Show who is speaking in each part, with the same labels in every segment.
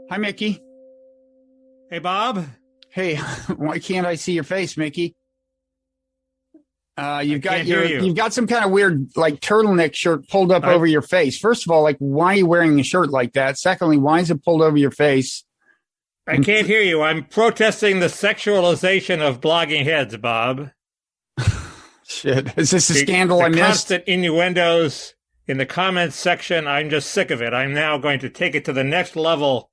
Speaker 1: Hi, Mickey.
Speaker 2: Hey, Bob.
Speaker 1: Hey, why can't I see your face, Mickey? You've got some kind of weird, like, turtleneck shirt pulled up over your face. First of all, like, why are you wearing a shirt like that? Secondly, why is it pulled over your face?
Speaker 2: I can't hear you. I'm protesting the sexualization of Bloggingheads, Bob.
Speaker 1: Shit. Is this a scandal I missed?
Speaker 2: Constant innuendos in the comments section. I'm just sick of it. I'm now going to take it to the next level.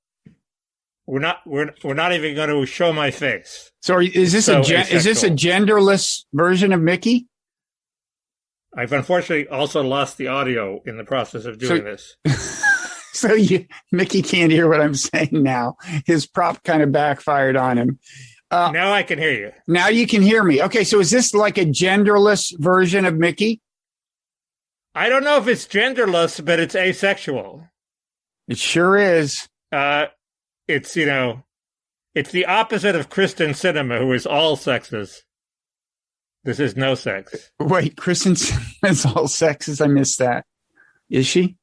Speaker 2: We're not even going to show my face.
Speaker 1: So is this a genderless version of Mickey?
Speaker 2: I've unfortunately also lost the audio in the process of doing this.
Speaker 1: So Mickey can't hear what I'm saying now. His prop kind of backfired on him.
Speaker 2: Now I can hear you.
Speaker 1: Now you can hear me. Okay, so is this like a genderless version of Mickey?
Speaker 2: I don't know if it's genderless, but it's asexual.
Speaker 1: It sure is.
Speaker 2: It's, it's the opposite of Kristen Sinema, who is all sexes. This is no sex.
Speaker 1: Wait, Kristen Sinema is all sexes? I missed that. Is she?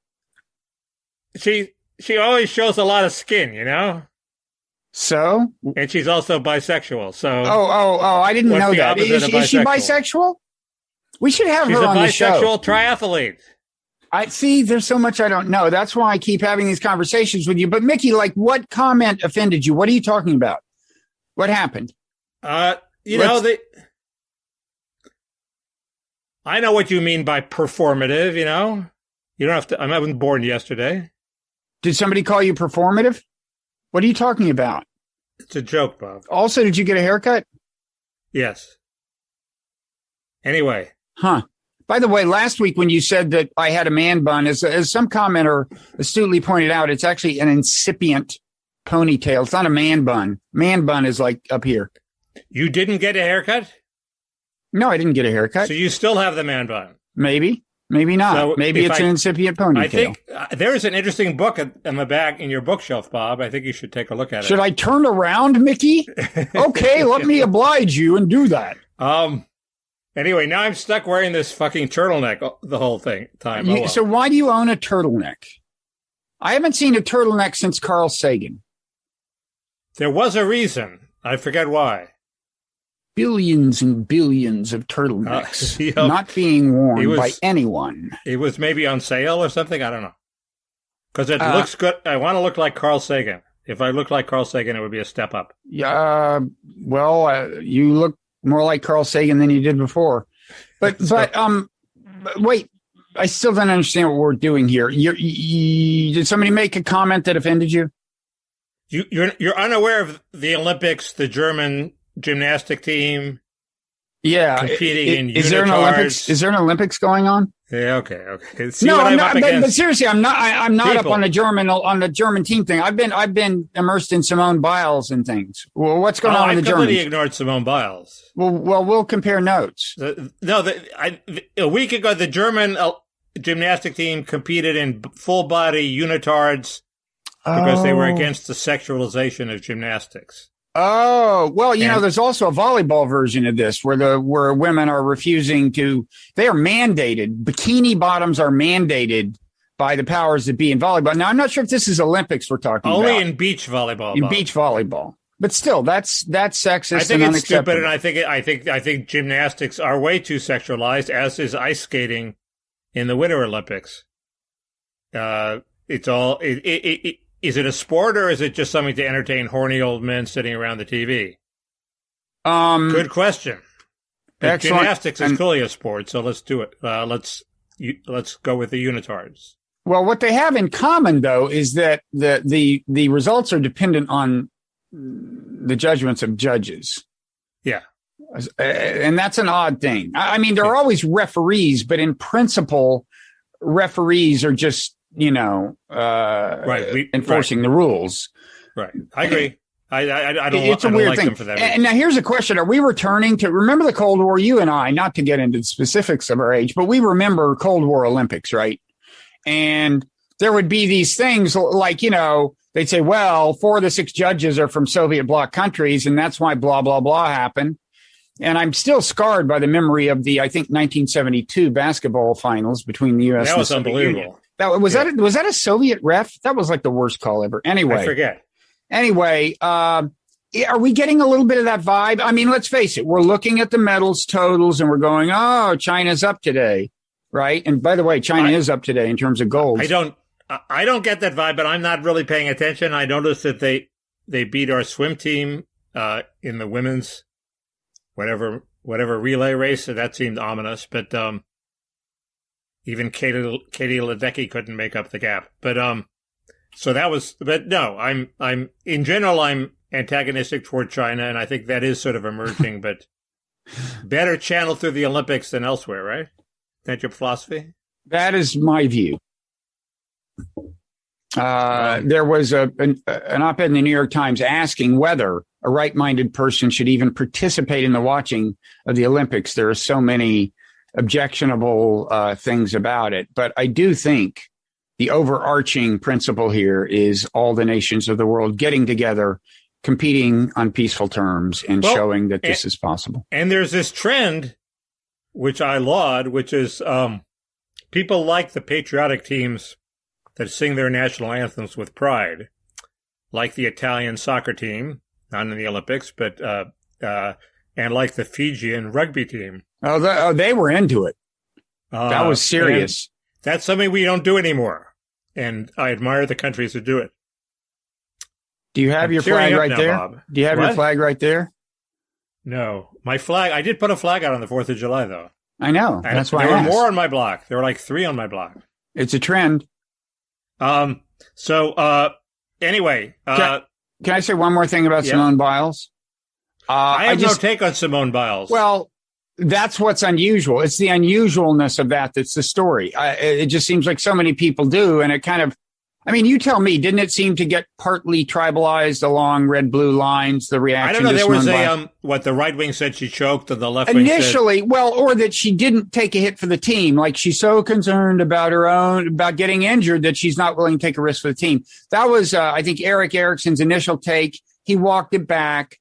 Speaker 2: She always shows a lot of skin,
Speaker 1: So?
Speaker 2: And she's also bisexual. So.
Speaker 1: Oh! I didn't know that. Is she bisexual? We should have her on the show.
Speaker 2: She's a bisexual triathlete.
Speaker 1: I see. There's so much I don't know. That's why I keep having these conversations with you. But Mickey, like, what comment offended you? What are you talking about? What happened?
Speaker 2: I know what you mean by performative. You don't have to. I wasn't born yesterday.
Speaker 1: Did somebody call you performative? What are you talking about?
Speaker 2: It's a joke, Bob.
Speaker 1: Also, did you get a haircut?
Speaker 2: Yes. Anyway.
Speaker 1: Huh. By the way, last week when you said that I had a man bun, as some commenter astutely pointed out, it's actually an incipient ponytail. It's not a man bun. Man bun is like up here.
Speaker 2: You didn't get a haircut?
Speaker 1: No, I didn't get a haircut.
Speaker 2: So you still have the man bun?
Speaker 1: Maybe. Maybe not. So maybe it's an incipient ponytail.
Speaker 2: I think there is an interesting book on the back in your bookshelf, Bob. I think you should take a look at it.
Speaker 1: Should I turn around, Mickey? Okay, let me oblige you and do that.
Speaker 2: Anyway, now I'm stuck wearing this fucking turtleneck the whole time.
Speaker 1: So why do you own a turtleneck? I haven't seen a turtleneck since Carl Sagan.
Speaker 2: There was a reason. I forget why.
Speaker 1: Billions and billions of turtlenecks not being worn by anyone.
Speaker 2: It was maybe on sale or something. I don't know. Because it looks good. I want to look like Carl Sagan. If I look like Carl Sagan, it would be a step up.
Speaker 1: Yeah. You look more like Carl Sagan than you did before. But wait, I still don't understand what we're doing here. Did somebody make a comment that offended you?
Speaker 2: You're unaware of the Olympics, the German gymnastic team.
Speaker 1: Yeah.
Speaker 2: Competing in
Speaker 1: is there an Olympics? Is there an Olympics going on?
Speaker 2: Yeah. Okay.
Speaker 1: But seriously, I'm not up on the German team thing. I've been immersed in Simone Biles and things. Well, what's going on with the Germans? I completely
Speaker 2: ignored Simone Biles.
Speaker 1: Well, we'll compare notes.
Speaker 2: A week ago, the German gymnastic team competed in full body unitards because they were against the sexualization of gymnastics.
Speaker 1: Oh, well, there's also a volleyball version of this where women are refusing to, they are mandated. Bikini bottoms are mandated by the powers that be in volleyball. Now, I'm not sure if this is Olympics we're talking about.
Speaker 2: Only in beach volleyball.
Speaker 1: Beach volleyball. But still, that's sexist.
Speaker 2: I think
Speaker 1: and
Speaker 2: it's stupid, and I think gymnastics are way too sexualized, as is ice skating in the Winter Olympics. Is it a sport or is it just something to entertain horny old men sitting around the TV? Good question. Gymnastics is clearly a sport, so let's do it. Let's go with the unitards.
Speaker 1: Well, what they have in common, though, is that the results are dependent on the judgments of judges.
Speaker 2: Yeah.
Speaker 1: And that's an odd thing. I mean, there are always referees, but in principle, referees are just, enforcing the rules.
Speaker 2: Right. I agree. I don't like them for that reason.
Speaker 1: And now here's a question. Are we returning to, remember the Cold War? You and I, not to get into the specifics of our age, but we remember Cold War Olympics, right? And there would be these things like, they'd say, well, 4 of the 6 judges are from Soviet bloc countries, and that's why blah, blah, blah happened. And I'm still scarred by the memory of the, I think, 1972 basketball finals between the U.S. and the Soviet Union. Was that a Soviet ref? That was like the worst call ever. Anyway,
Speaker 2: I forget.
Speaker 1: Anyway, are we getting a little bit of that vibe? I mean, let's face it. We're looking at the medals totals and we're going, oh, China's up today, right? And by the way, China is up today in terms of gold.
Speaker 2: I don't get that vibe, but I'm not really paying attention. I noticed that they beat our swim team in the women's whatever relay race. So that seemed ominous, but even Katie Ledecky couldn't make up the gap. But so that was. But no, I'm in general I'm antagonistic toward China, and I think that is sort of emerging. But better channeled through the Olympics than elsewhere, right? Is that your philosophy?
Speaker 1: That is my view. There was an op-ed in the New York Times asking whether a right-minded person should even participate in the watching of the Olympics. There are so many objectionable things about it. But I do think the overarching principle here is all the nations of the world getting together, competing on peaceful terms, and showing that this is possible. And
Speaker 2: there's this trend, which I laud, which is people like the patriotic teams that sing their national anthems with pride, like the Italian soccer team, not in the Olympics, but and like the Fijian rugby team.
Speaker 1: Oh, they were into it. That was serious.
Speaker 2: That's something we don't do anymore, and I admire the countries that do it.
Speaker 1: Do you have your flag right there? Bob. Do you have your flag right there?
Speaker 2: No, my flag. I did put a flag out on the 4th of July, though.
Speaker 1: I know. That's why
Speaker 2: there were more on my block. There were like 3 on my block.
Speaker 1: It's a trend.
Speaker 2: Anyway,
Speaker 1: can I say one more thing about Simone Biles?
Speaker 2: I have no take on Simone Biles.
Speaker 1: Well, that's what's unusual. It's the unusualness of that's the story. It just seems like so many people do. And it kind of, I mean, you tell me, didn't it seem to get partly tribalized along red-blue lines, the reaction?
Speaker 2: I don't know. There was what the right wing said she choked and the left wing
Speaker 1: initially, or that she didn't take a hit for the team. Like she's so concerned about about getting injured that she's not willing to take a risk for the team. That was, I think, Eric Erickson's initial take. He walked it back.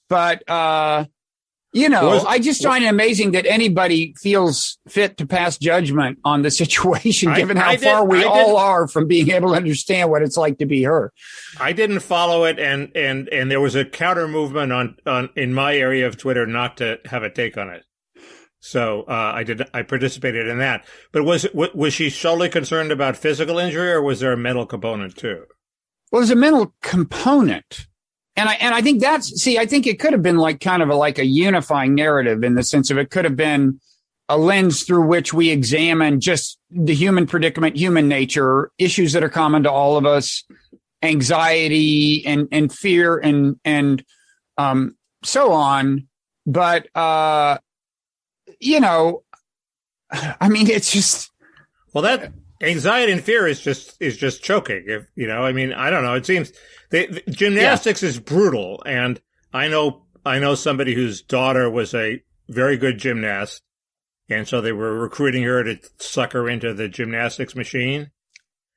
Speaker 1: But, I just find it amazing that anybody feels fit to pass judgment on the situation, given how far we all are from being able to understand what it's like to be her.
Speaker 2: I didn't follow it, and there was a counter movement on in my area of Twitter not to have a take on it. So I participated in that. But was she solely concerned about physical injury, or was there a mental component too?
Speaker 1: Well, there's a mental component. And I think I think it could have been like kind of like a unifying narrative in the sense of it could have been a lens through which we examine just the human predicament, human nature, issues that are common to all of us, anxiety and fear and so on. But, I mean, it's just.
Speaker 2: Well, that anxiety and fear is just choking. I mean, I don't know. It seems. The gymnastics is brutal, and I know somebody whose daughter was a very good gymnast, and so they were recruiting her to suck her into the gymnastics machine,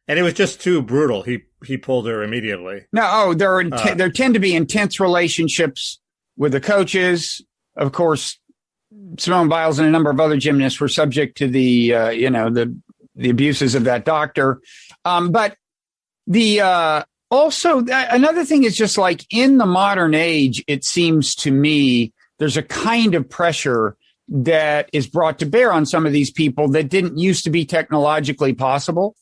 Speaker 2: and it was just too brutal. He pulled her immediately.
Speaker 1: No, there tend to be intense relationships with the coaches. Of course, Simone Biles and a number of other gymnasts were subject to the abuses of that doctor, but the. Also, another thing is just like in the modern age, it seems to me there's a kind of pressure that is brought to bear on some of these people that didn't used to be technologically possible.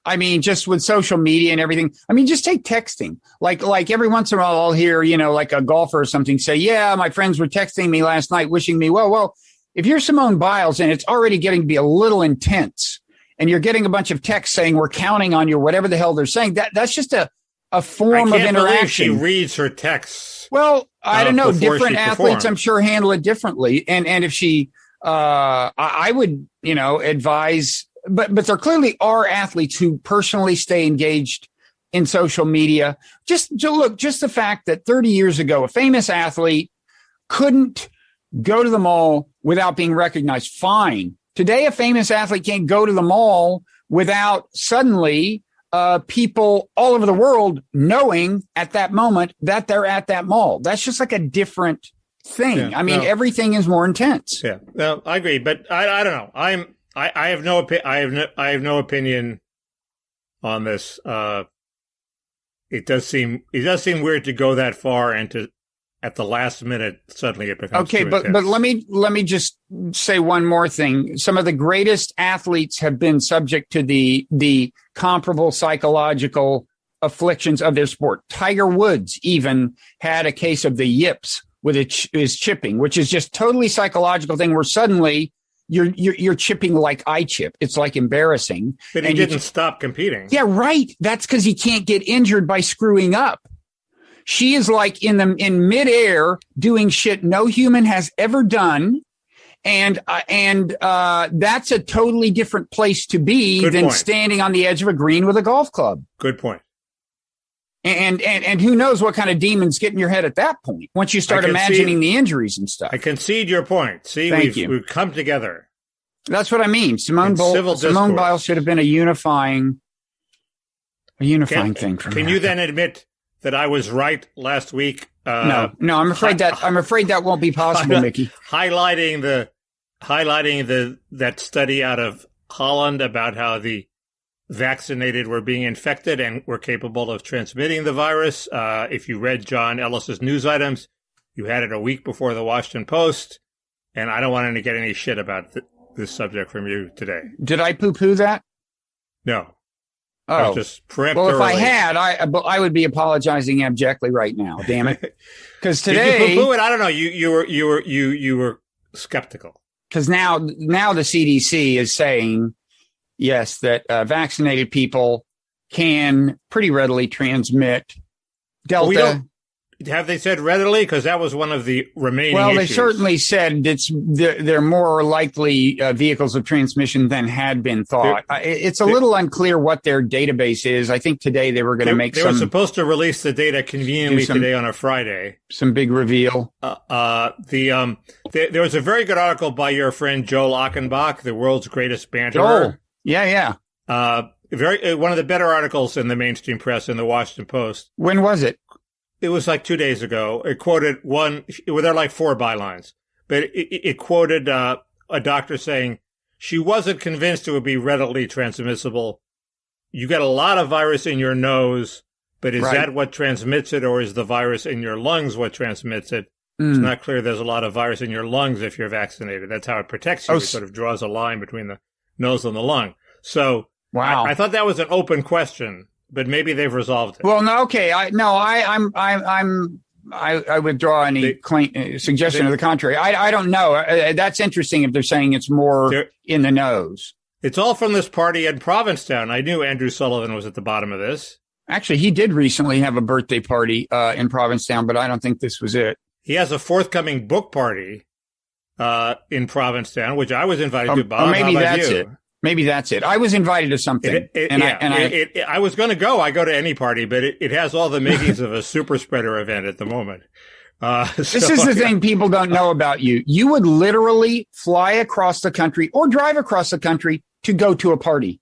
Speaker 1: I mean, just with social media and everything. I mean, just take texting. Like every once in a while I'll hear, like a golfer or something say, yeah, my friends were texting me last night, wishing me well. Well, if you're Simone Biles and it's already getting to be a little intense and you're getting a bunch of texts saying we're counting on you, whatever the hell they're saying, that's just a form of interaction.
Speaker 2: She reads her texts.
Speaker 1: Well, I don't know. Different athletes, I'm sure, handle it differently. And if she, I would, advise, but there clearly are athletes who personally stay engaged in social media. Just the fact that 30 years ago, a famous athlete couldn't go to the mall without being recognized. Fine. Today, a famous athlete can't go to the mall without suddenly people all over the world knowing at that moment that they're at that mall. That's just like a different thing. Yeah, I mean, everything is more intense.
Speaker 2: Yeah, no, I agree, but I don't know. I have no opinion on this. It does seem weird to go that far and to at the last minute suddenly it becomes
Speaker 1: okay. But let me just say one more thing. Some of the greatest athletes have been subject to the comparable psychological afflictions of their sport. Tiger Woods even had a case of the yips with his chipping, which is just totally psychological thing where suddenly you're chipping like I chip. It's like embarrassing.
Speaker 2: But he didn't stop competing.
Speaker 1: Yeah, right. That's because he can't get injured by screwing up. She is like in midair doing shit no human has ever done. And that's a totally different place to be than standing on the edge of a green with a golf club.
Speaker 2: Good point.
Speaker 1: And who knows what kind of demons get in your head at that point once you start imagining the injuries and stuff.
Speaker 2: I concede your point. See, we've come together.
Speaker 1: That's what I mean. Simone Biles should have been a unifying thing for me.
Speaker 2: Can you then admit that I was right last week?
Speaker 1: No, I'm afraid that won't be possible, Mickey.
Speaker 2: Highlighting that study out of Holland about how the vaccinated were being infected and were capable of transmitting the virus. If you read John Ellis's news items, you had it a week before the Washington Post, and I don't want to get any shit about this subject from you today.
Speaker 1: Did I poo-poo that?
Speaker 2: No.
Speaker 1: Oh,
Speaker 2: just peremptorily.
Speaker 1: Well, if I had, I would be apologizing abjectly right now. Damn it! Because today,
Speaker 2: did you poo-poo it? I don't know. You were skeptical.
Speaker 1: Because now the CDC is saying, yes, that vaccinated people can pretty readily transmit Delta.
Speaker 2: Have they said readily? Because that was one of the remaining issues.
Speaker 1: They certainly said they're more likely vehicles of transmission than had been thought. It's a little unclear what their dathere is. I think today they were going to
Speaker 2: They were supposed to release the data conveniently today on a Friday.
Speaker 1: Some big reveal.
Speaker 2: There was a very good article by your friend Joel Achenbach, the world's greatest banterer.
Speaker 1: Oh, yeah.
Speaker 2: One of the better articles in the mainstream press in the Washington Post.
Speaker 1: When was it?
Speaker 2: It was like 2 days ago. It quoted there are like 4 bylines, but it quoted a doctor saying she wasn't convinced it would be readily transmissible. You get a lot of virus in your nose, but is that what transmits it, or is the virus in your lungs what transmits it? It's not clear there's a lot of virus in your lungs if you're vaccinated. That's how it protects you. It sort of draws a line between the nose and the lung. So
Speaker 1: wow.
Speaker 2: I thought that was an open question. But maybe they've resolved it.
Speaker 1: Well, no, okay. I withdraw any suggestion to the contrary. I don't know. That's interesting if they're saying it's more in the nose.
Speaker 2: It's all from this party in Provincetown. I knew Andrew Sullivan was at the bottom of this.
Speaker 1: Actually, he did recently have a birthday party in Provincetown, but I don't think this was it.
Speaker 2: He has a forthcoming book party in Provincetown, which I was invited to. Bob,
Speaker 1: maybe that's it. Maybe that's it. I was invited to something.
Speaker 2: I was going to go. I go to any party, but it has all the makings of a super spreader event at the moment.
Speaker 1: This is the thing people don't know about you. You would literally fly across the country or drive across the country to go to a party.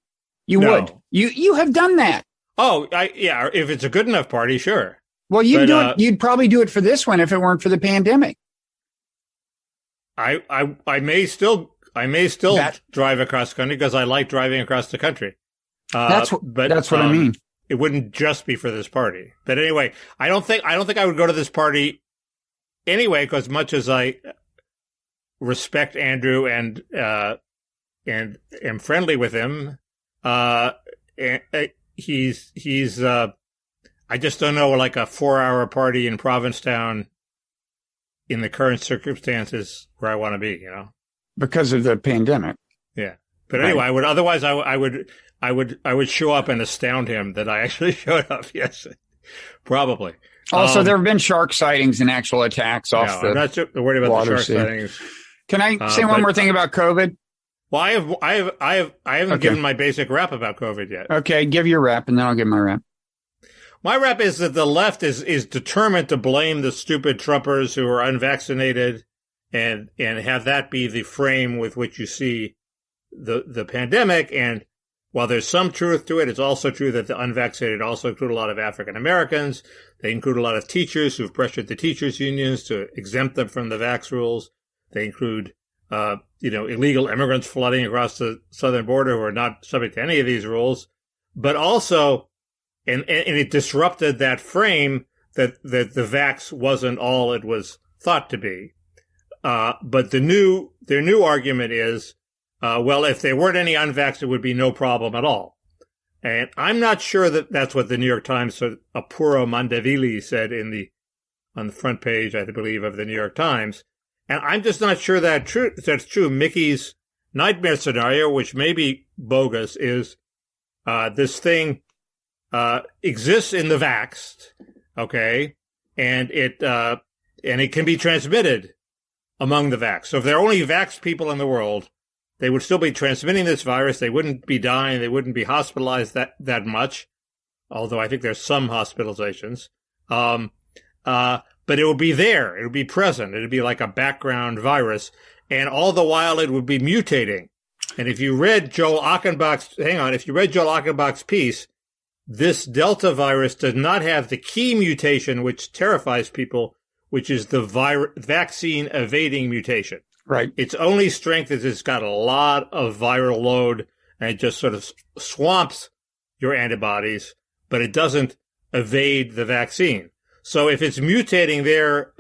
Speaker 1: You would. You have done that.
Speaker 2: Oh, if it's a good enough party, sure.
Speaker 1: Well, you'd probably do it for this one if it weren't for the pandemic.
Speaker 2: I may still drive across the country because I like driving across the country.
Speaker 1: That's what I mean.
Speaker 2: It wouldn't just be for this party. But anyway, I don't think I would go to this party anyway, because much as I respect Andrew and am friendly with him, he's I just don't know, like a 4-hour party in Provincetown in the current circumstances where I want to be,
Speaker 1: because of the pandemic.
Speaker 2: Yeah. But anyway, I would show up and astound him that I actually showed up. Yes, probably.
Speaker 1: Also, there have been shark sightings and actual attacks off the.
Speaker 2: I'm not worried about the shark sightings.
Speaker 1: Can I say one more thing about COVID?
Speaker 2: Well, I haven't given my basic rap about COVID yet.
Speaker 1: Okay, give your rap, and then I'll give my rap.
Speaker 2: My rap is that the left is determined to blame the stupid Trumpers who are unvaccinated, and have that be the frame with which you see the pandemic. And while there's some truth to it, it's also true that the unvaccinated also include a lot of African Americans. They include a lot of teachers who've pressured the teachers unions to exempt them from the vax rules. They include, illegal immigrants flooding across the southern border who are not subject to any of these rules. but also, and it disrupted that frame that the vax wasn't all it was thought to be. But their new argument is, well, if there weren't any unvaxxed, it would be no problem at all. And I'm not sure that that's what the New York Times, Apuro Mandavili, said on the front page, I believe, of the New York Times. And I'm just not sure that's true. Mickey's nightmare scenario, which may be bogus, is this thing exists in the vaxxed, okay, and it can be transmitted among the vaxxed. So if there are only vaxxed people in the world, they would still be transmitting this virus. They wouldn't be dying. They wouldn't be hospitalized that much, although I think there's some hospitalizations. But it would be there. It would be present. It would be like a background virus. And all the while it would be mutating. And if you read Joel Achenbach's piece, this Delta virus does not have the key mutation which terrifies people, which is the vaccine evading mutation.
Speaker 1: Right.
Speaker 2: Its only strength is it's got a lot of viral load, and it just sort of swamps your antibodies, but it doesn't evade the vaccine. So if it's mutating there,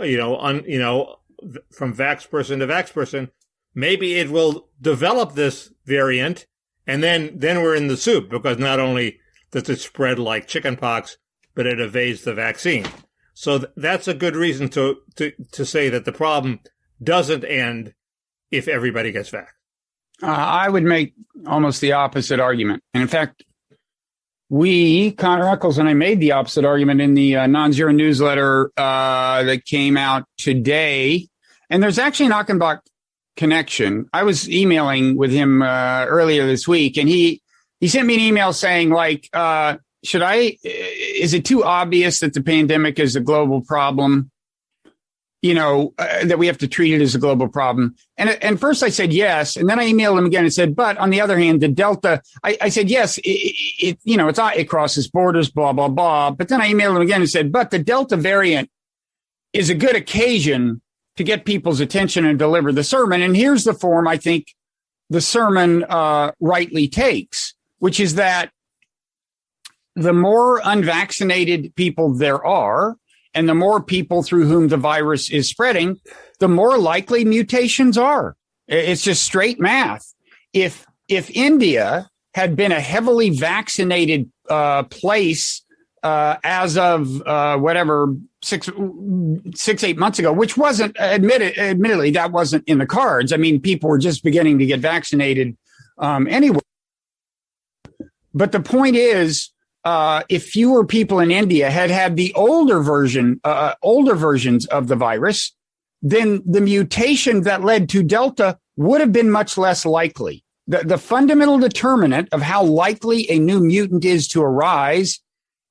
Speaker 2: from vax person to vax person, maybe it will develop this variant, and then we're in the soup, because not only does it spread like chickenpox, but it evades the vaccine. So that's a good reason to say that the problem doesn't end if everybody gets vaxxed.
Speaker 1: I would make almost the opposite argument. And in fact, Connor Eccles and I made the opposite argument in the Nonzero newsletter that came out today. And there's actually an Achenbach connection. I was emailing with him earlier this week, and he sent me an email saying, like, is it too obvious that the pandemic is a global problem? That we have to treat it as a global problem. And first I said yes. And then I emailed him again and said, but on the other hand, the Delta, I said, yes, it crosses borders, blah, blah, blah. But then I emailed him again and said, but the Delta variant is a good occasion to get people's attention and deliver the sermon. And here's the form I think the sermon rightly takes, which is that the more unvaccinated people there are, and the more people through whom the virus is spreading, the more likely mutations are. It's just straight math. If India had been a heavily vaccinated place as of 6-8 months ago, which wasn't admittedly that wasn't in the cards. I mean, people were just beginning to get vaccinated anyway. But the point is, if fewer people in India had the older versions of the virus, then the mutation that led to Delta would have been much less likely. The fundamental determinant of how likely a new mutant is to arise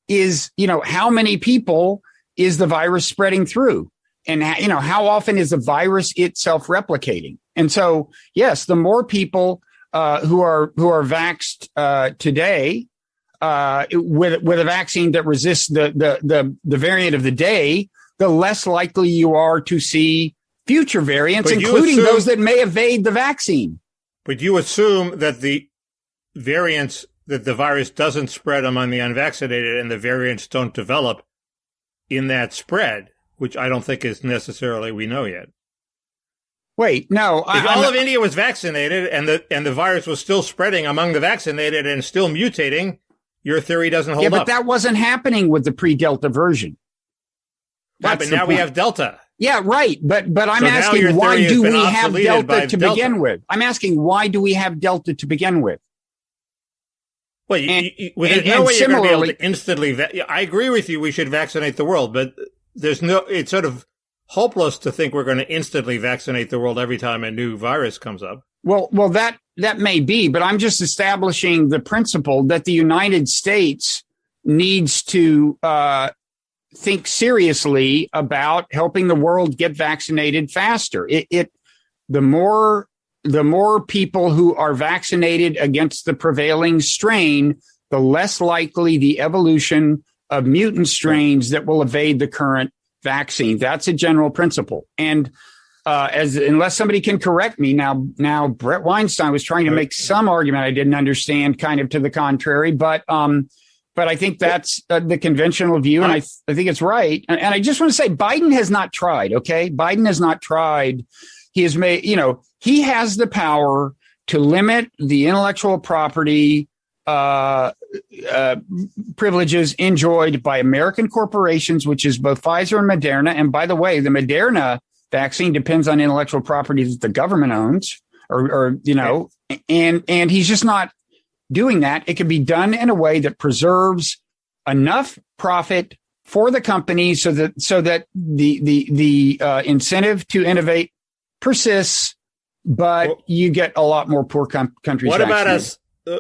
Speaker 1: is, how many people is the virus spreading through, and how often is the virus itself replicating. And so, yes, the more people who are vaxxed today, with a vaccine that resists the variant of the day, the less likely you are to see future variants, including those that may evade the vaccine.
Speaker 2: But you assume that the variants, that the virus doesn't spread among the unvaccinated and the variants don't develop in that spread, which I don't think is necessarily we know yet.
Speaker 1: Wait, no.
Speaker 2: If all of India was vaccinated and the virus was still spreading among the vaccinated and still mutating, your theory doesn't hold up.
Speaker 1: Yeah, but that wasn't happening with the pre-Delta version.
Speaker 2: Right, but now we have Delta.
Speaker 1: Yeah, right. But I'm asking, why do we have Delta to begin with? I'm asking, why do we have Delta to begin with?
Speaker 2: Well, there's no way you're going to be able to instantly. I agree with you. We should vaccinate the world, but it's sort of hopeless to think we're going to instantly vaccinate the world every time a new virus comes up.
Speaker 1: Well, that may be, but I'm just establishing the principle that the United States needs to think seriously about helping the world get vaccinated faster. The more people who are vaccinated against the prevailing strain, the less likely the evolution of mutant strains that will evade the current vaccine. That's a general principle. And unless somebody can correct me now, Brett Weinstein was trying to make some argument I didn't understand, kind of to the contrary, but I think that's the conventional view, and I think it's right. And I just want to say, Biden has not tried. Okay, Biden has not tried. He has made, he has the power to limit the intellectual property privileges enjoyed by American corporations, which is both Pfizer and Moderna. And by the way, the Moderna vaccine depends on intellectual property that the government owns, and he's just not doing that. It can be done in a way that preserves enough profit for the company so that the incentive to innovate persists, but you get a lot more poor countries.
Speaker 2: What about us?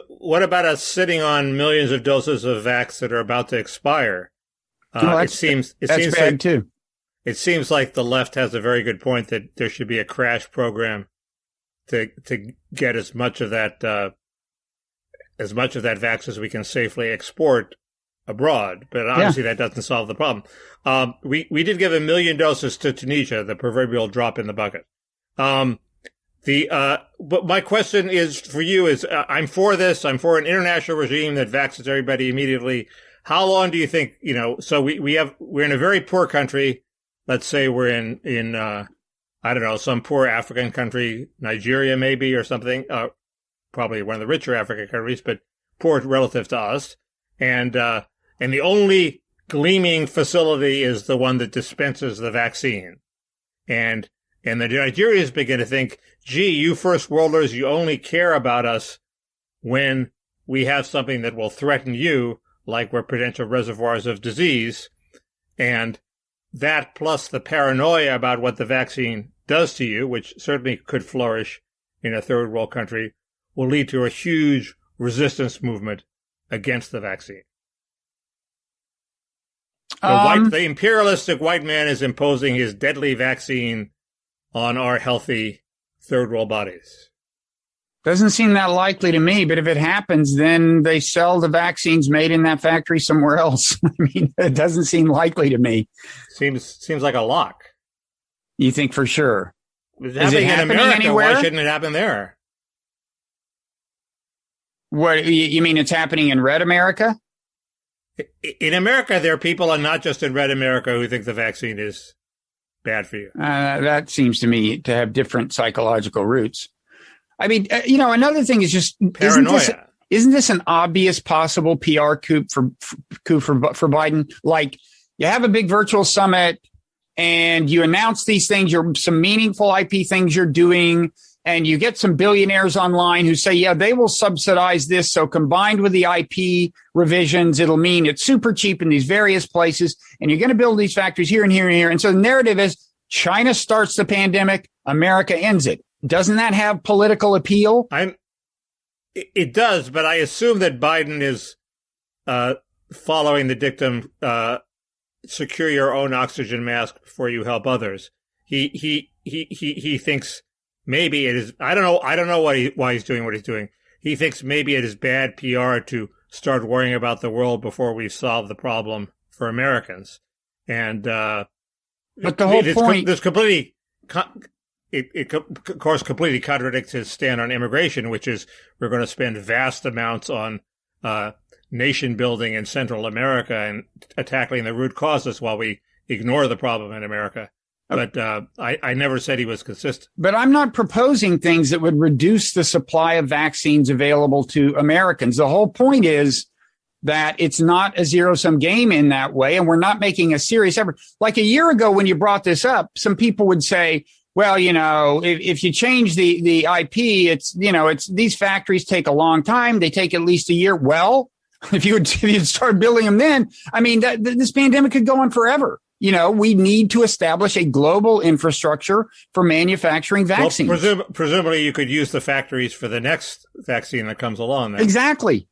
Speaker 2: What about us sitting on millions of doses of vax that are about to expire? It seems
Speaker 1: bad
Speaker 2: like,
Speaker 1: too.
Speaker 2: It seems like the left has a very good point that there should be a crash program to get as much of that vax as we can safely export abroad. But obviously that doesn't solve the problem. We did give 1 million doses to Tunisia, the proverbial drop in the bucket. But my question is for you is, I'm for this. I'm for an international regime that vaccinates everybody immediately. How long do you think, so we're in a very poor country. Let's say we're in I don't know, some poor African country, Nigeria maybe, or something, probably one of the richer African countries, but poor relative to us. And the only gleaming facility is the one that dispenses the vaccine. And the Nigerians begin to think, gee, you first worlders, you only care about us when we have something that will threaten you, like we're potential reservoirs of disease. And that plus the paranoia about what the vaccine does to you, which certainly could flourish in a third world country, will lead to a huge resistance movement against the vaccine. The imperialistic white man is imposing his deadly vaccine on our healthy third world bodies.
Speaker 1: Doesn't seem that likely to me, but if it happens, then they sell the vaccines made in that factory somewhere else. I mean, it doesn't seem likely to me.
Speaker 2: Seems like a lock.
Speaker 1: You think for sure?
Speaker 2: Is it happening in America, anywhere? Why shouldn't it happen there?
Speaker 1: What you mean? It's happening in Red America?
Speaker 2: In America, there are people, and not just in Red America, who think the vaccine is bad for you.
Speaker 1: That seems to me to have different psychological roots. I mean, another thing is just
Speaker 2: paranoia.
Speaker 1: Isn't this an obvious possible PR coup for Biden? Like, you have a big virtual summit and you announce these things, some meaningful IP things you're doing, and you get some billionaires online who say, yeah, they will subsidize this. So combined with the IP revisions, it'll mean it's super cheap in these various places. And you're going to build these factories here and here and here. And so the narrative is China starts the pandemic, America ends it. Doesn't that have political appeal?
Speaker 2: It does, but I assume that Biden is following the dictum, secure your own oxygen mask before you help others. He thinks maybe it is. I don't know why he's doing what he's doing. He thinks maybe it is bad PR to start worrying about the world before we've solved the problem for Americans. And but
Speaker 1: the whole point,
Speaker 2: this completely. It of course completely contradicts his stand on immigration, which is we're going to spend vast amounts on nation building in Central America and tackling the root causes while we ignore the problem in America. But I never said he was consistent.
Speaker 1: But I'm not proposing things that would reduce the supply of vaccines available to Americans. The whole point is that it's not a zero-sum game in that way, and we're not making a serious effort. Like a year ago when you brought this up, some people would say, well, if you change the IP, it's these factories take a long time. They take at least a year. Well, if you'd start building them then, I mean, this pandemic could go on forever. We need to establish a global infrastructure for manufacturing vaccines.
Speaker 2: Well, presumably you could use the factories for the next vaccine that comes along. Then.
Speaker 1: Exactly.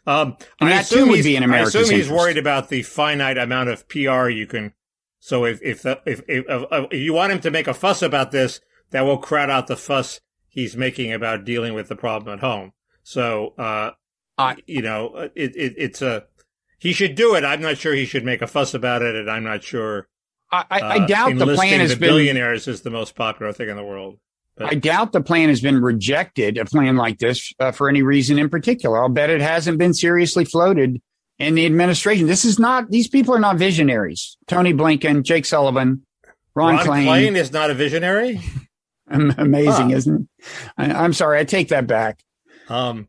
Speaker 1: And that
Speaker 2: too
Speaker 1: would be in America's
Speaker 2: I assume he's
Speaker 1: interest.
Speaker 2: worried about the finite amount of PR you can. So if you want him to make a fuss about this, that will crowd out the fuss he's making about dealing with the problem at home. So, he should do it. I'm not sure he should make a fuss about it, and I'm not sure
Speaker 1: I doubt the plan has been.
Speaker 2: Billionaires is the most popular thing in the world.
Speaker 1: But I doubt the plan has been rejected, a plan like this, for any reason in particular. I'll bet it hasn't been seriously floated in the administration. These people are not visionaries. Tony Blinken, Jake Sullivan, Ron Klain
Speaker 2: is not a visionary?
Speaker 1: Amazing, isn't it? I'm sorry, I take that back.
Speaker 2: I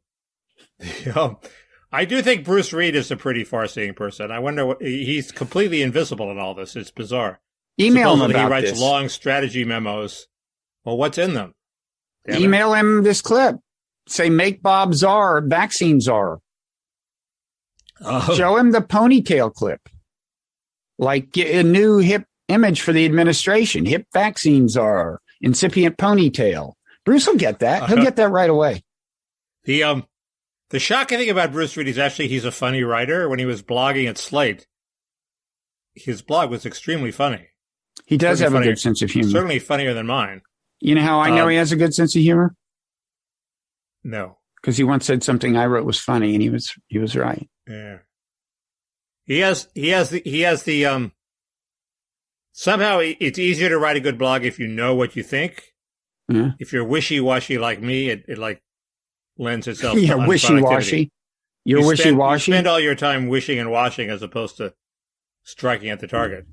Speaker 2: do think Bruce Reed is a pretty far-seeing person. I wonder he's completely invisible in all this. It's bizarre.
Speaker 1: Email him about this.
Speaker 2: He writes long strategy memos. Well, what's in them?
Speaker 1: Email him this clip. Say, make Bob czar, vaccine czar. Show him the ponytail clip. Like a new hip image for the administration. Hip vaccine czar, incipient ponytail. Bruce will get that. He'll get that right away.
Speaker 2: The shocking thing about Bruce Reed is actually he's a funny writer. When he was blogging at Slate, his blog was extremely funny.
Speaker 1: He does have a good sense of humor.
Speaker 2: Certainly funnier than mine.
Speaker 1: You know how I know he has a good sense of humor?
Speaker 2: No.
Speaker 1: Because he once said something I wrote was funny, and he was right.
Speaker 2: Yeah. He has the somehow it's easier to write a good blog if you know what you think.
Speaker 1: Yeah.
Speaker 2: If you're wishy-washy like me, it like lends itself
Speaker 1: to wishy-washy. You're wishy-washy.
Speaker 2: You spend all your time wishing and washing as opposed to striking at the target.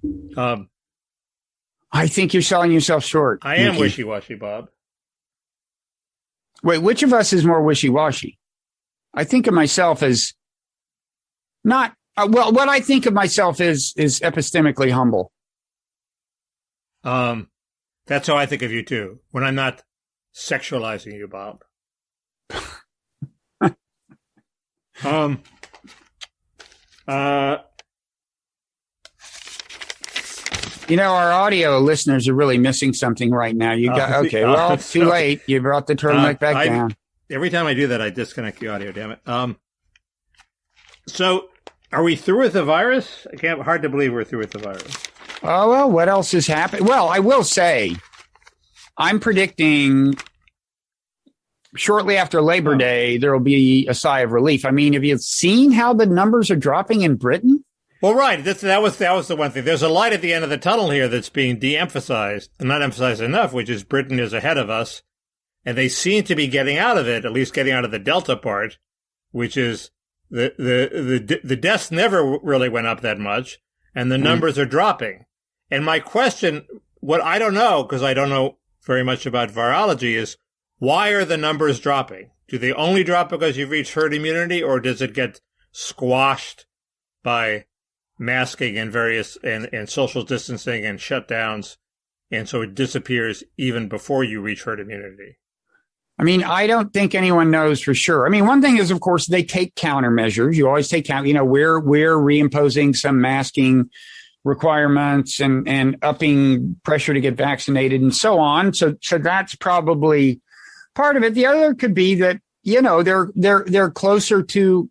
Speaker 1: I think you're selling yourself short.
Speaker 2: I am wishy-washy, Bob.
Speaker 1: Wait, which of us is more wishy-washy? I think of myself as not, what I think of myself is epistemically humble.
Speaker 2: That's how I think of you too, when I'm not sexualizing you, Bob.
Speaker 1: You know, our audio listeners are really missing something right now. Too late. You brought the turtleneck back down.
Speaker 2: Every time I do that, I disconnect the audio, damn it. So, are we through with the virus? Hard to believe we're through with the virus.
Speaker 1: Oh, well, what else has happened? Well, I will say, I'm predicting shortly after Labor Day, there will be a sigh of relief. I mean, have you seen how the numbers are dropping in Britain?
Speaker 2: Well, right. That was the one thing. There's a light at the end of the tunnel here that's being de-emphasized, and not emphasized enough, which is Britain is ahead of us. And they seem to be getting out of it, at least getting out of the Delta part, which is the deaths never really went up that much, and the numbers are dropping. And my question, what I don't know, because I don't know very much about virology, is why are the numbers dropping? Do they only drop because you've reached herd immunity, or does it get squashed by masking and various and social distancing and shutdowns, and so it disappears even before you reach herd immunity?
Speaker 1: I mean, I don't think anyone knows for sure. I mean, one thing is, of course, they take countermeasures. You always take we're reimposing some masking requirements and upping pressure to get vaccinated and so on. So that's probably part of it. The other could be that, they're closer to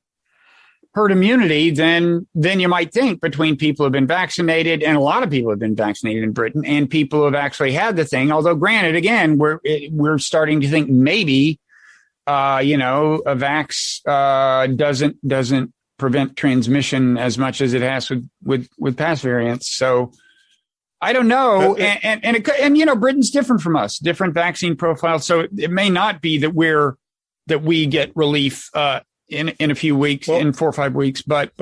Speaker 1: herd immunity than you might think between people who have been vaccinated, and a lot of people have been vaccinated in Britain, and people who have actually had the thing. Although, granted, again, we're starting to think maybe, a vax doesn't prevent transmission as much as it has with past variants. So I don't know, and Britain's different from us, different vaccine profile. So it may not be that we get relief in a few weeks, in 4 or 5 weeks. But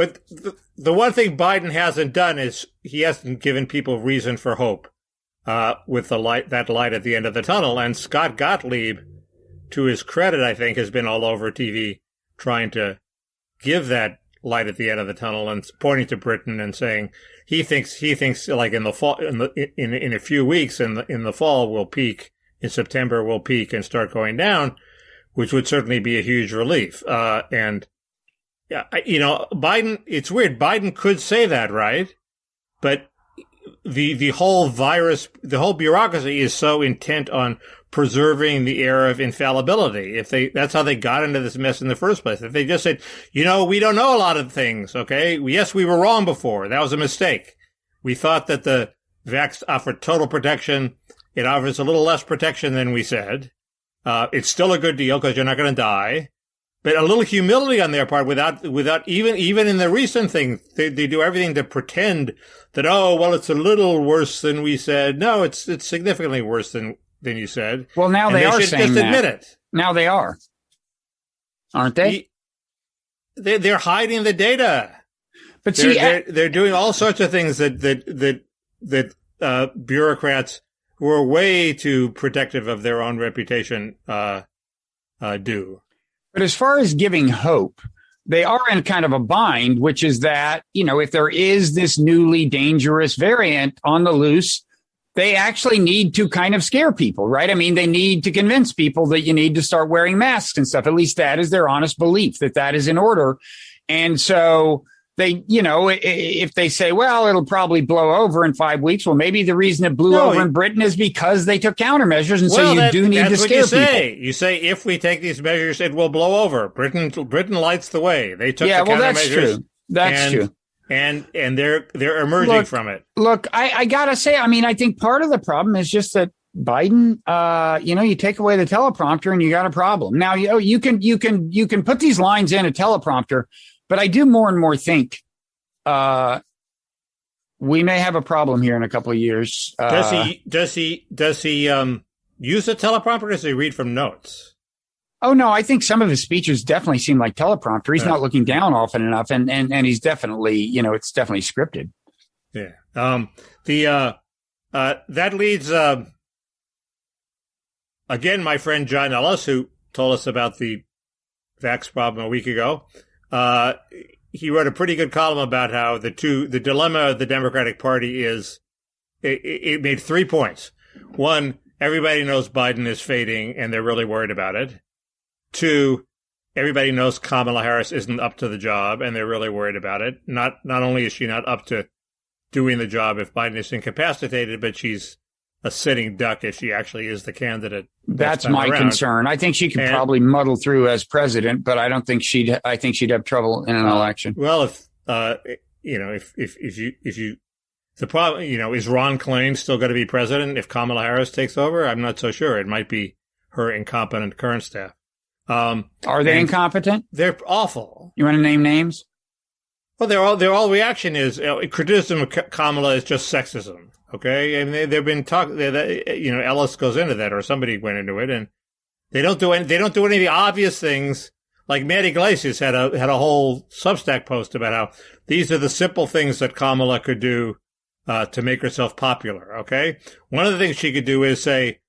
Speaker 2: the one thing Biden hasn't done is he hasn't given people reason for hope with that light at the end of the tunnel. And Scott Gottlieb, to his credit, I think, has been all over TV trying to give that light at the end of the tunnel and pointing to Britain and saying he thinks like in the fall, in a few weeks in the fall we'll peak, in September we'll peak and start going down, which would certainly be a huge relief. Biden, it's weird. Biden could say that, right? But the whole bureaucracy is so intent on preserving the air of infallibility. That's how they got into this mess in the first place. If they just said, we don't know a lot of things, okay? Yes, we were wrong before. That was a mistake. We thought that the vax offered total protection. It offers a little less protection than we said. It's still a good deal because you're not going to die. but a little humility on their part without even in the recent thing, they do everything to pretend that, oh, well, it's a little worse than we said. No, it's significantly worse than you said.
Speaker 1: Well, now they are saying
Speaker 2: just admit it.
Speaker 1: Now they are, aren't they?
Speaker 2: They're hiding the data.
Speaker 1: But
Speaker 2: they're doing all sorts of things that bureaucrats who are way too protective of their own reputation do.
Speaker 1: But as far as giving hope, they are in kind of a bind, which is that, if there is this newly dangerous variant on the loose, they actually need to kind of scare people, right? I mean, they need to convince people that you need to start wearing masks and stuff. At least that is their honest belief that is in order. And so they, if they say, well, it'll probably blow over in 5 weeks. Well, maybe the reason it blew over in Britain is because they took countermeasures. And so you do need to scare people.
Speaker 2: You say, if we take these measures, it will blow over. Britain lights the way. They took the countermeasures.
Speaker 1: That's true. That's true.
Speaker 2: And they're emerging from it.
Speaker 1: Look, I gotta say, I mean, I think part of the problem is just that Biden, you take away the teleprompter and you got a problem. Now, you can put these lines in a teleprompter, but I do more and more think we may have a problem here in a couple of years.
Speaker 2: Does he use a teleprompter, or does he read from notes?
Speaker 1: Oh, no, I think some of his speeches definitely seem like teleprompter. He's not looking down often enough, and he's definitely, it's definitely scripted.
Speaker 2: Yeah. That leads, again, my friend John Ellis, who told us about the vax problem a week ago. He wrote a pretty good column about how the dilemma of the Democratic Party is, it made 3 points. One, everybody knows Biden is fading and they're really worried about it. 2, everybody knows Kamala Harris isn't up to the job and they're really worried about it. Not only is she not up to doing the job if Biden is incapacitated, but she's a sitting duck if she actually is the candidate.
Speaker 1: That's my concern. I think she could probably muddle through as president, but I think she'd have trouble in an election.
Speaker 2: Well, the problem, is Ron Klain still going to be president if Kamala Harris takes over? I'm not so sure. It might be her incompetent current staff.
Speaker 1: Are they incompetent?
Speaker 2: They're awful.
Speaker 1: You want to name names?
Speaker 2: Well, their all reaction is criticism of Kamala is just sexism. Okay, and they've been talking. Ellis goes into that, or somebody went into it, and they don't do any of the obvious things. Like Matt Iglesias had a whole Substack post about how these are the simple things that Kamala could do to make herself popular. Okay, one of the things she could do is say,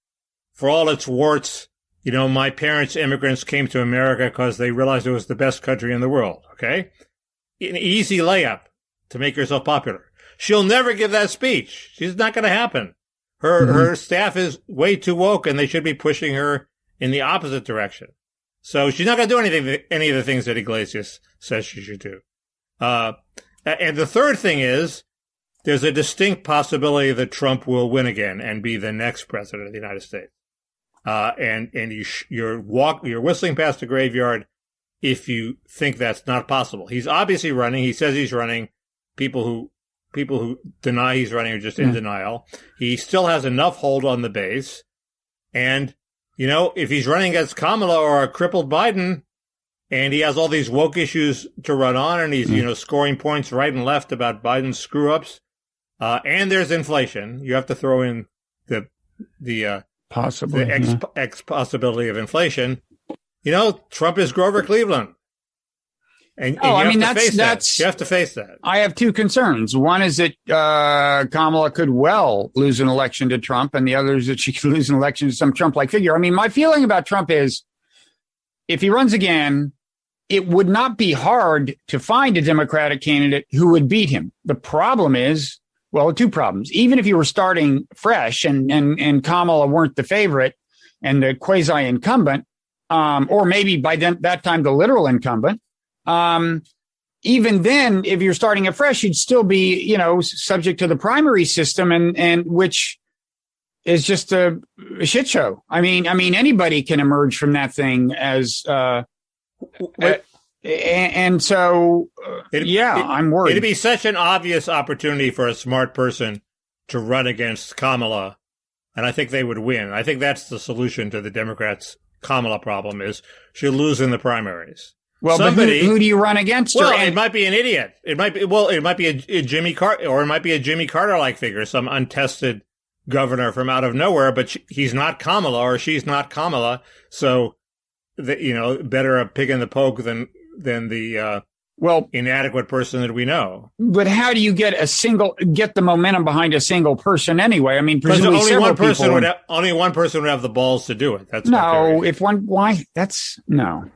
Speaker 2: for all its warts, my parents, immigrants, came to America because they realized it was the best country in the world. Okay, an easy layup to make herself popular. She'll never give that speech. She's not going to happen. Her staff is way too woke, and they should be pushing her in the opposite direction. So she's not going to do any of the things that Iglesias says she should do. And the third thing is, there's a distinct possibility that Trump will win again and be the next president of the United States. And you're whistling past the graveyard if you think that's not possible. He's obviously running. He says he's running. People who deny he's running are just in denial. He still has enough hold on the base. And, if he's running against Kamala or a crippled Biden, and he has all these woke issues to run on, and he's, scoring points right and left about Biden's screw-ups, and there's inflation. You have to throw in the possibility of inflation. Trump is Grover Cleveland. And you have to face that.
Speaker 1: I have two concerns. One is that Kamala could well lose an election to Trump, and the other is that she could lose an election to some Trump-like figure. I mean, my feeling about Trump is if he runs again, it would not be hard to find a Democratic candidate who would beat him. The problem is, well, two problems. Even if you were starting fresh and Kamala weren't the favorite and the quasi-incumbent, or maybe by that time the literal incumbent, even then, if you're starting afresh, you'd still be, subject to the primary system and which is just a shit show. I mean, anybody can emerge from that thing as, and so, I'm worried.
Speaker 2: It'd be such an obvious opportunity for a smart person to run against Kamala, and I think they would win. I think that's the solution to the Democrats' Kamala problem is she'll lose in the primaries.
Speaker 1: Well, but who do you run against her?
Speaker 2: Well, it might be an idiot. It might be a Jimmy Carter, or it might be a Jimmy Carter-like figure, some untested governor from out of nowhere, but he's not Kamala or she's not Kamala. So, better a pig in the poke than the inadequate person that we know.
Speaker 1: But how do you get the momentum behind a single person anyway? I mean, presumably
Speaker 2: only one person would have the balls to do it. That's
Speaker 1: no. If one, why? That's no.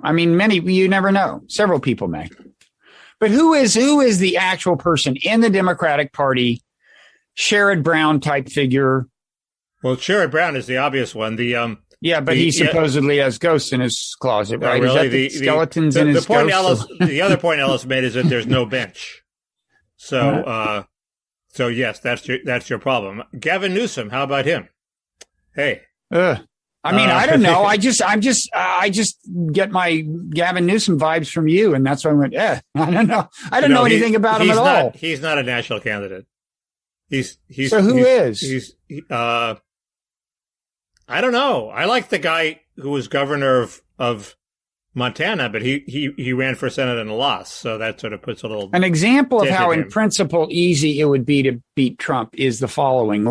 Speaker 1: I mean, you never know. Several people may. But who is the actual person in the Democratic Party? Sherrod Brown type figure.
Speaker 2: Well, Sherrod Brown is the obvious one.
Speaker 1: But he supposedly has ghosts in his closet, right?
Speaker 2: Really,
Speaker 1: is that the skeletons in his ghosts?
Speaker 2: The other point Ellis made is that there's no bench. So, so yes, that's your problem. Gavin Newsom, how about him? Hey.
Speaker 1: I mean, I don't know. I just get my Gavin Newsom vibes from you, and that's why I went. I don't know. I don't know anything about him at all.
Speaker 2: He's not a national candidate.
Speaker 1: So who is?
Speaker 2: I don't know. I like the guy who was governor of Montana, but he ran for Senate and lost. So that sort of puts a little.
Speaker 1: An example of how, in principle, easy it would be to beat Trump is the following: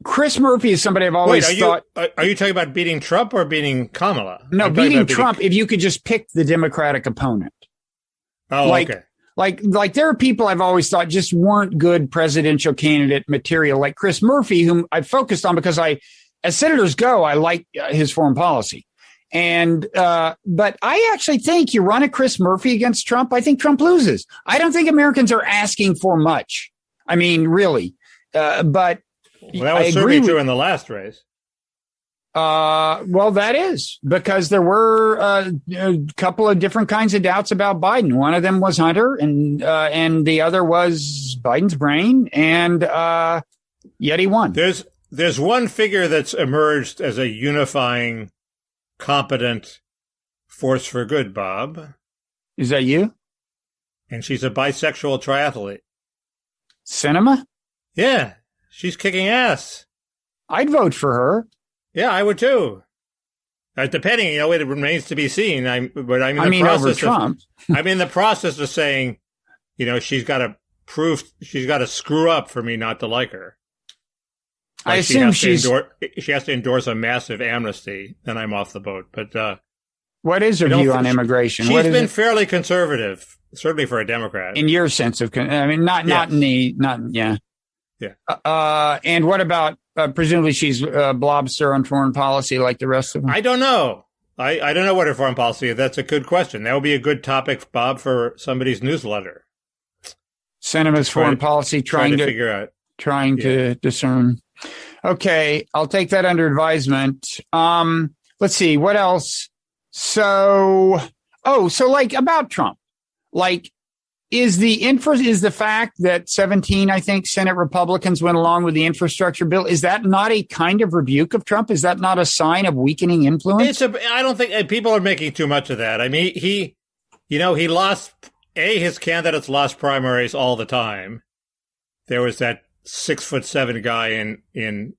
Speaker 1: Chris Murphy is somebody I've always thought.
Speaker 2: Are you talking about beating Trump or beating Kamala?
Speaker 1: No, beating Trump. If you could just pick the Democratic opponent.
Speaker 2: Oh, okay.
Speaker 1: Like there are people I've always thought just weren't good presidential candidate material, like Chris Murphy, whom I focused on because as senators go, I like his foreign policy. And, but I actually think you run a Chris Murphy against Trump. I think Trump loses. I don't think Americans are asking for much. I mean, really, but.
Speaker 2: Well, that was certainly true in the last race.
Speaker 1: Well, that is because there were a couple of different kinds of doubts about Biden. One of them was Hunter, and the other was Biden's brain, and yet he won.
Speaker 2: There's one figure that's emerged as a unifying, competent force for good, Bob.
Speaker 1: Is that you?
Speaker 2: And she's a bisexual triathlete.
Speaker 1: Sinema?
Speaker 2: Yeah. She's kicking ass.
Speaker 1: I'd vote for her.
Speaker 2: Yeah, I would too. Depending, it remains to be seen. I'm in the process of saying, she's got to screw up for me not to like her.
Speaker 1: I assume
Speaker 2: she has to endorse a massive amnesty, then I'm off the boat. But
Speaker 1: what is her view on immigration?
Speaker 2: She's been fairly conservative, certainly for a Democrat.
Speaker 1: In your sense of, yeah.
Speaker 2: Yeah.
Speaker 1: And what about, presumably she's a blobster on foreign policy like the rest of them?
Speaker 2: I don't know. I don't know what her foreign policy is. That's a good question. That would be a good topic, Bob, for somebody's newsletter.
Speaker 1: Sinema's foreign policy, trying to
Speaker 2: figure out.
Speaker 1: Trying to discern. Okay. I'll take that under advisement. Let's see. What else? So about Trump, is the fact that 17, I think, Senate Republicans went along with the infrastructure bill, is that not a kind of rebuke of Trump? Is that not a sign of weakening influence?
Speaker 2: I don't think people are making too much of that. I mean, he lost, his candidates lost primaries all the time. There was that 6'7" guy in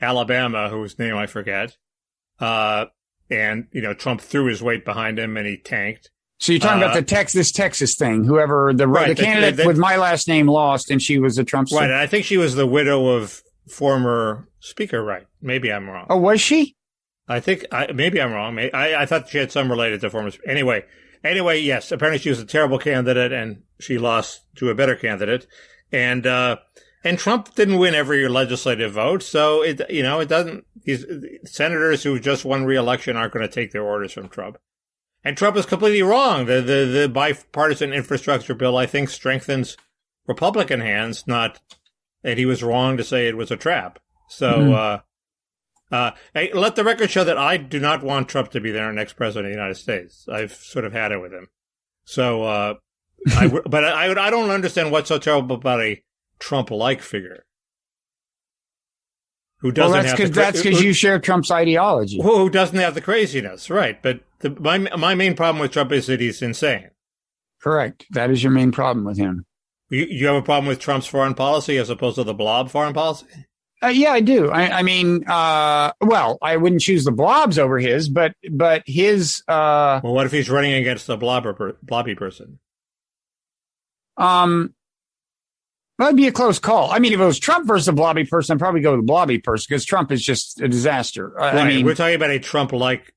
Speaker 2: Alabama, whose name I forget. And Trump threw his weight behind him and he tanked.
Speaker 1: So you're talking about this Texas thing, whoever the candidate with my last name lost, and she was a Trump.
Speaker 2: Right. And I think she was the widow of former Speaker Wright. Maybe I'm wrong.
Speaker 1: Oh, was she?
Speaker 2: Maybe I'm wrong. I thought she had some related to former. Anyway, yes. Apparently she was a terrible candidate and she lost to a better candidate. And Trump didn't win every legislative vote. So it doesn't, senators who just won re-election aren't going to take their orders from Trump. And Trump is completely wrong. The bipartisan infrastructure bill, I think, strengthens Republican hands, and he was wrong to say it was a trap. So, let the record show that I do not want Trump to be the next president of the United States. I've sort of had it with him. So, but I don't understand what's so terrible about a Trump-like figure. Who doesn't
Speaker 1: that's because you share Trump's ideology.
Speaker 2: Who doesn't have the craziness, right? But my main problem with Trump is that he's insane.
Speaker 1: Correct. That is your main problem with him.
Speaker 2: You have a problem with Trump's foreign policy as opposed to the blob foreign policy?
Speaker 1: Yeah, I do. I mean, well, I wouldn't choose the blobs over his, but his.
Speaker 2: Well, what if he's running against a blobby person?
Speaker 1: That'd be a close call. I mean, if it was Trump versus a blobby person, I'd probably go with the blobby person because Trump is just a disaster.
Speaker 2: Right. I mean, we're talking about a Trump-like.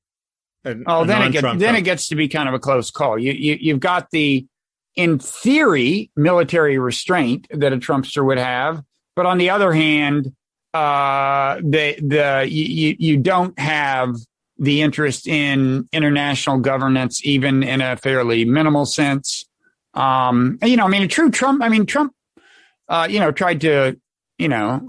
Speaker 1: Then it gets to be kind of a close call. You've got the, in theory, military restraint that a Trumpster would have, but on the other hand, you don't have the interest in international governance, even in a fairly minimal sense. Trump tried to,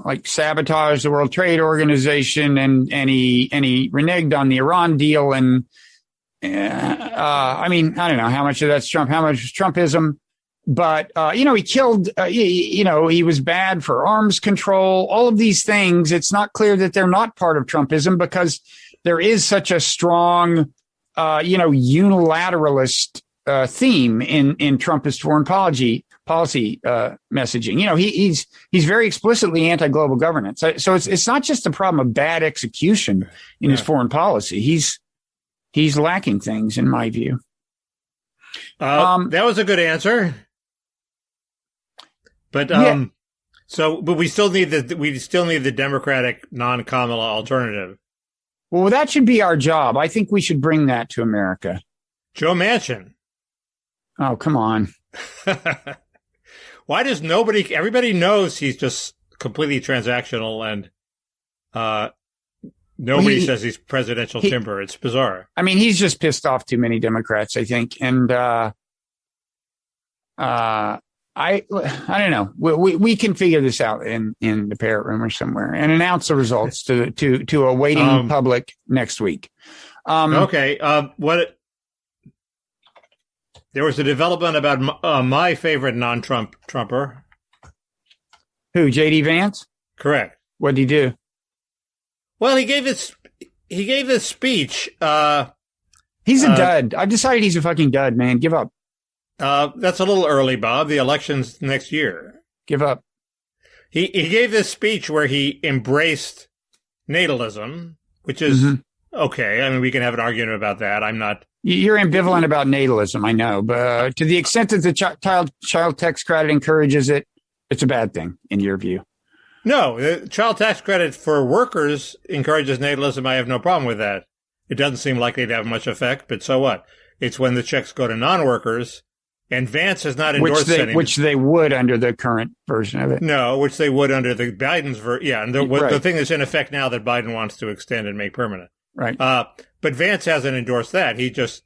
Speaker 1: like sabotage the World Trade Organization and he reneged on the Iran deal. And, I don't know how much of that's Trump, how much is Trumpism, but, he killed, he was bad for arms control, all of these things. It's not clear that they're not part of Trumpism because there is such a strong, unilateralist, theme in Trumpist foreign policy messaging. He's very explicitly anti-global governance. So it's not just a problem of bad execution in his foreign policy. He's lacking things, in my view.
Speaker 2: That was a good answer. But but we still need the Democratic non-Kamala alternative.
Speaker 1: Well, that should be our job. I think we should bring that to America.
Speaker 2: Joe Manchin.
Speaker 1: Oh, come on.
Speaker 2: Why does everybody knows he's just completely transactional and nobody says he's presidential timber. It's bizarre. I mean,
Speaker 1: he's just pissed off too many Democrats, I think. And I don't know. We can figure this out in the Parrot Room or somewhere and announce the results to a waiting public next week.
Speaker 2: Okay. There was a development about my favorite non-Trumper.
Speaker 1: Who, J.D. Vance?
Speaker 2: Correct.
Speaker 1: What did he do?
Speaker 2: Well, he gave this speech.
Speaker 1: He's a dud. I've decided he's a fucking dud, man. Give up.
Speaker 2: That's a little early, Bob. The election's next year.
Speaker 1: Give up.
Speaker 2: He gave this speech where he embraced natalism, which is okay. I mean, we can have an argument about that. I'm not.
Speaker 1: You're ambivalent about natalism, I know, but to the extent that the child tax credit encourages it, it's a bad thing in your view.
Speaker 2: No, the child tax credit for workers encourages natalism. I have no problem with that. It doesn't seem likely to have much effect, but so what? It's when the checks go to non-workers, and Vance has not endorsed any.
Speaker 1: Which they would under the current version of it.
Speaker 2: No, which they would under the Biden's version. Yeah, and the thing that's in effect now that Biden wants to extend and make permanent.
Speaker 1: Right.
Speaker 2: But Vance hasn't endorsed that. He just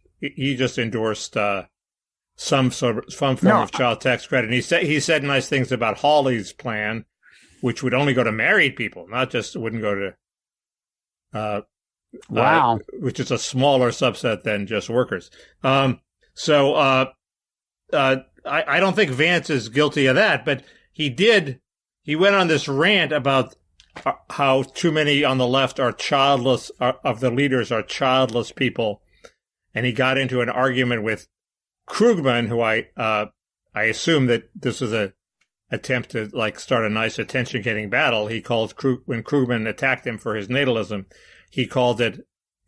Speaker 2: endorsed some form of child tax credit. And he said nice things about Hawley's plan, which would only go to married people, not just wouldn't go to which is a smaller subset than just workers. I don't think Vance is guilty of that, but he went on this rant about how too many on the left are childless, of the leaders are childless people. And he got into an argument with Krugman, who I assume that this was a attempt to start a nice attention-getting battle. He called when Krugman attacked him for his natalism, he called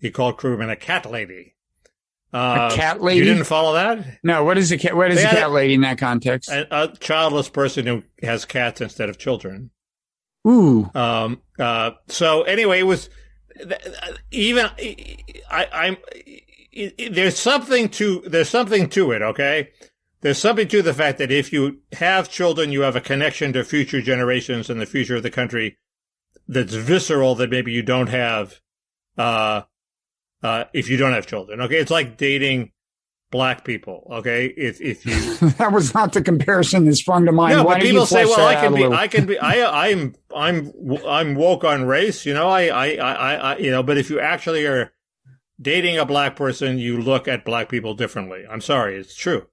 Speaker 2: Krugman a cat lady.
Speaker 1: A cat lady?
Speaker 2: You didn't follow that?
Speaker 1: No. What is a cat lady in that context?
Speaker 2: A childless person who has cats instead of children.
Speaker 1: Ooh.
Speaker 2: So anyway, it was there's something to it. Okay. There's something to the fact that if you have children, you have a connection to future generations and the future of the country that's visceral that maybe you don't have, if you don't have children. Okay. It's like dating black people. Okay. If you,
Speaker 1: that was not the comparison that sprung to mind.
Speaker 2: No,
Speaker 1: Why
Speaker 2: but people say, well, I'm woke on race, but if you actually are dating a black person, you look at black people differently. I'm sorry. It's true.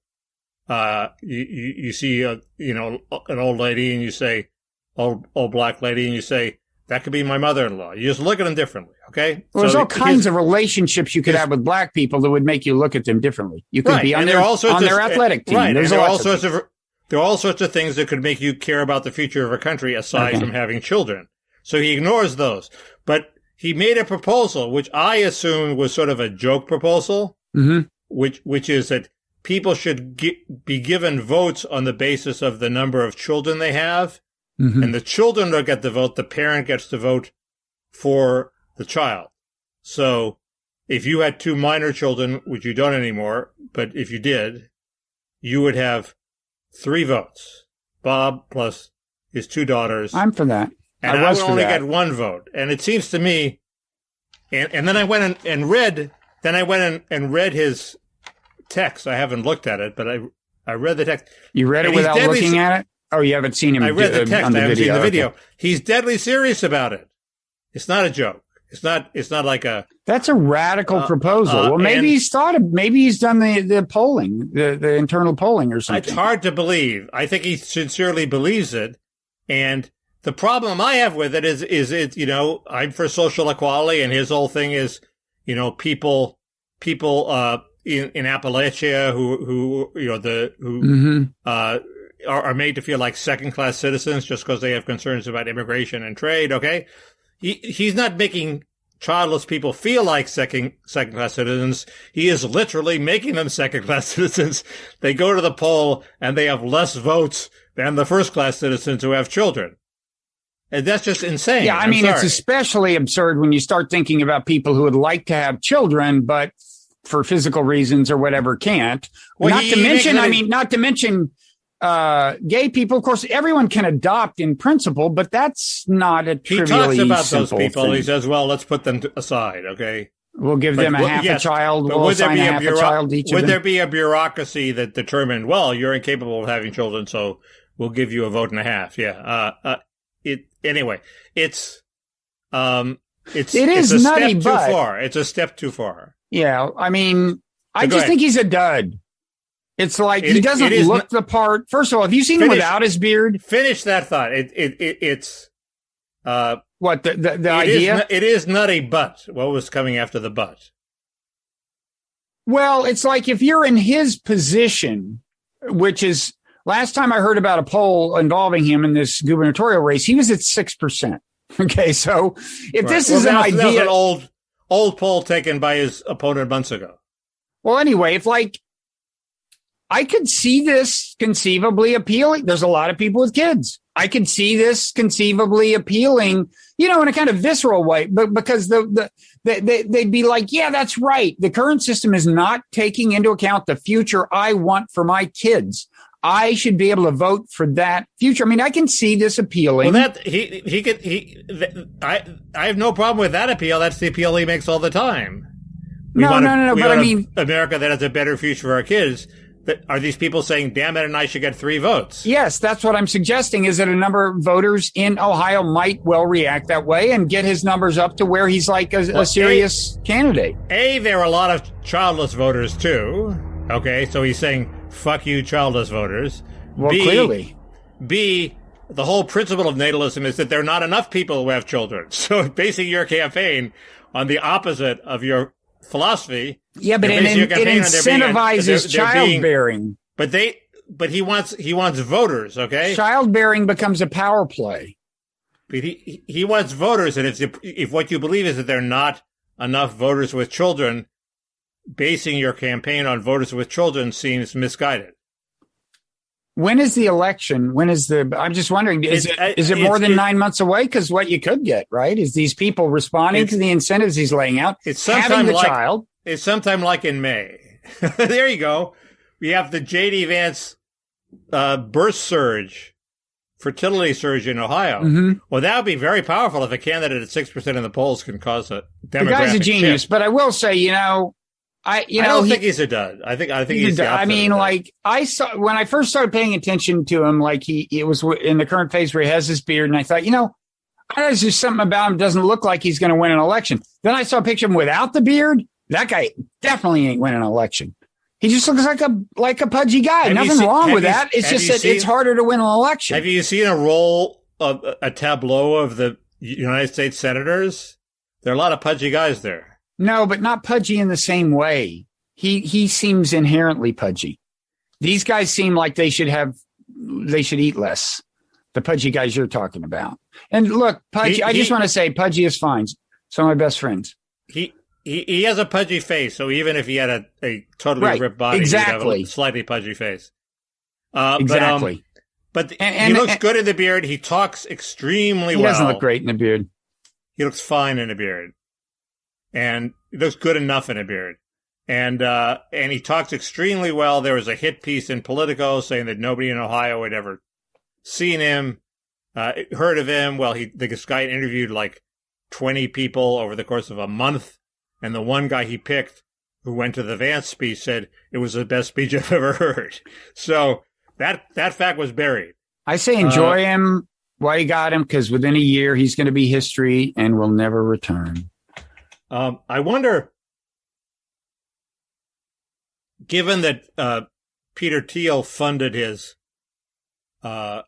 Speaker 2: You see, an old lady and you say, old black lady, and you say, that could be my mother-in-law. You just look at them differently, okay?
Speaker 1: Well, there's all kinds of relationships you could have with black people that would make you look at them differently. You could be on their athletic team.
Speaker 2: Right, there are all sorts of things that could make you care about the future of a country aside from having children. So he ignores those. But he made a proposal, which I assumed was sort of a joke proposal, which is that people should be given votes on the basis of the number of children they have. And the children don't get the vote. The parent gets to vote for the child. So if you had 2 minor children, which you don't anymore, but if you did, you would have 3 votes. Bob plus his 2 daughters.
Speaker 1: I'm for that.
Speaker 2: And I would only get 1 vote. And it seems to me, and then I went and read, read his text. I haven't looked at it, but I read the text.
Speaker 1: You read it without looking at it? Oh, you haven't seen him.
Speaker 2: I read the text. I haven't seen the video.
Speaker 1: Okay.
Speaker 2: He's deadly serious about it. It's not a joke. It's not like a.
Speaker 1: That's a radical proposal. Well, maybe he's done the polling, the internal polling or something.
Speaker 2: It's hard to believe. I think he sincerely believes it. And the problem I have with it is it, I'm for social equality, and his whole thing is, people in Appalachia who are made to feel like second-class citizens just because they have concerns about immigration and trade. Okay, he's not making childless people feel like second-class citizens. He is literally making them second-class citizens. They go to the poll and they have less votes than the first-class citizens who have children. And that's just insane.
Speaker 1: Yeah, I mean, it's especially absurd when you start thinking about people who would like to have children, but for physical reasons or whatever can't. Well, not to mention gay people. Of course, everyone can adopt in principle, but that's not a trivially
Speaker 2: simple thing. He talks about those people.
Speaker 1: Thing.
Speaker 2: He says, well, let's put them aside, okay?
Speaker 1: We'll give them a half a child. We'll assign a half a child each of them.
Speaker 2: Would there be a bureaucaucy that determined, well, you're incapable of having children, so we'll give you a vote and a half? Yeah. Anyway, it's a step too far. It's a step too far.
Speaker 1: Yeah, I mean, I just think he's a dud. It's like he doesn't look the part. First of all, have you seen him without his beard?
Speaker 2: Finish that thought. It's
Speaker 1: what the idea?
Speaker 2: It is nutty, but what was coming after the but?
Speaker 1: Well, it's like if you're in his position, which is last time I heard about a poll involving him in this gubernatorial race, he was at 6%. Okay, so if this is an idea,
Speaker 2: that was an old poll taken by his opponent months ago.
Speaker 1: Well, anyway, if I could see this conceivably appealing. There's a lot of people with kids. I could see this conceivably appealing, in a kind of visceral way, but because they'd be like, yeah, that's right. The current system is not taking into account the future I want for my kids. I should be able to vote for that future. I mean, I can see this appealing.
Speaker 2: Well, I have no problem with that appeal. That's the appeal he makes all the time.
Speaker 1: No. But I mean,
Speaker 2: America that has a better future for our kids. Are these people saying, damn it, and I should get 3 votes?
Speaker 1: Yes, that's what I'm suggesting, is that a number of voters in Ohio might well react that way and get his numbers up to where he's like a serious candidate.
Speaker 2: There are a lot of childless voters, too. Okay, so he's saying, fuck you, childless voters.
Speaker 1: Well, clearly.
Speaker 2: B, the whole principle of natalism is that there are not enough people who have children. So basing your campaign on the opposite of your philosophy.
Speaker 1: Yeah, but it incentivizes childbearing.
Speaker 2: But he wants voters, okay?
Speaker 1: Childbearing becomes a power play.
Speaker 2: But he wants voters, and if what you believe is that there are not enough voters with children, basing your campaign on voters with children seems misguided.
Speaker 1: When is the election? I'm just wondering, is it more than 9 months away? Because what you could get, right, is these people responding to the incentives he's laying out, having the child.
Speaker 2: It's sometime like in May. There you go. We have the J.D. Vance birth surge, fertility surge in Ohio. Mm-hmm. Well, that would be very powerful if a candidate at 6% in the polls can cause a demographic
Speaker 1: The guy's a genius,
Speaker 2: shift.
Speaker 1: But I will say, I don't
Speaker 2: think he's a dud. I think he's the opposite. I mean,
Speaker 1: I saw when I first started paying attention to him, it was in the current phase where he has this beard, and I thought, there's just something about him doesn't look like he's going to win an election. Then I saw a picture of him without the beard. That guy definitely ain't winning an election. He just looks like a pudgy guy. Nothing wrong with that. It's just that it's harder to win an election.
Speaker 2: Have you seen a tableau of the United States senators? There are a lot of pudgy guys there.
Speaker 1: No, but not pudgy in the same way. He seems inherently pudgy. These guys seem like they should eat less. The pudgy guys you're talking about. And look, Pudgy, I just want to say Pudgy is fine. Some of my best friends.
Speaker 2: He has a pudgy face, so even if he had a totally ripped body, he'd have a slightly pudgy face.
Speaker 1: Exactly.
Speaker 2: But he looks good in the beard. He talks extremely well.
Speaker 1: He doesn't look great in the beard.
Speaker 2: He looks fine in a beard. And he looks good enough in a beard. And he talks extremely well. There was a hit piece in Politico saying that nobody in Ohio had ever seen him, heard of him. Well, this guy interviewed like 20 people over the course of a month. And the one guy he picked who went to the Vance speech said it was the best speech I've ever heard. So that fact was buried. I
Speaker 1: say enjoy him while you got him, because within a year he's going to be history and will never return.
Speaker 2: I wonder, given that Peter Thiel funded his
Speaker 1: the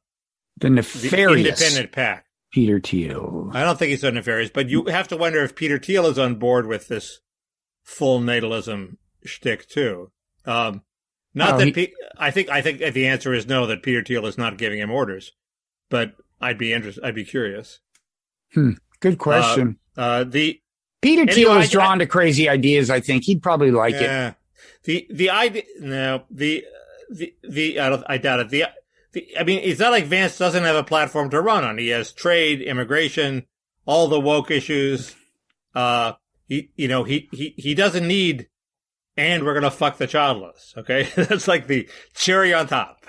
Speaker 1: nefarious
Speaker 2: the independent PAC.
Speaker 1: Peter Thiel.
Speaker 2: I don't think he's so nefarious, but you have to wonder if Peter Thiel is on board with this full natalism shtick too. I think the answer is no, that Peter Thiel is not giving him orders, but I'd be curious.
Speaker 1: Good question.
Speaker 2: Peter
Speaker 1: Thiel is drawn to crazy ideas. I think he'd probably like it.
Speaker 2: The idea, no, I doubt it. I mean, it's not like Vance doesn't have a platform to run on. He has trade, immigration, all the woke issues. He doesn't need, and we're going to fuck the childless. Okay. That's like the cherry on top.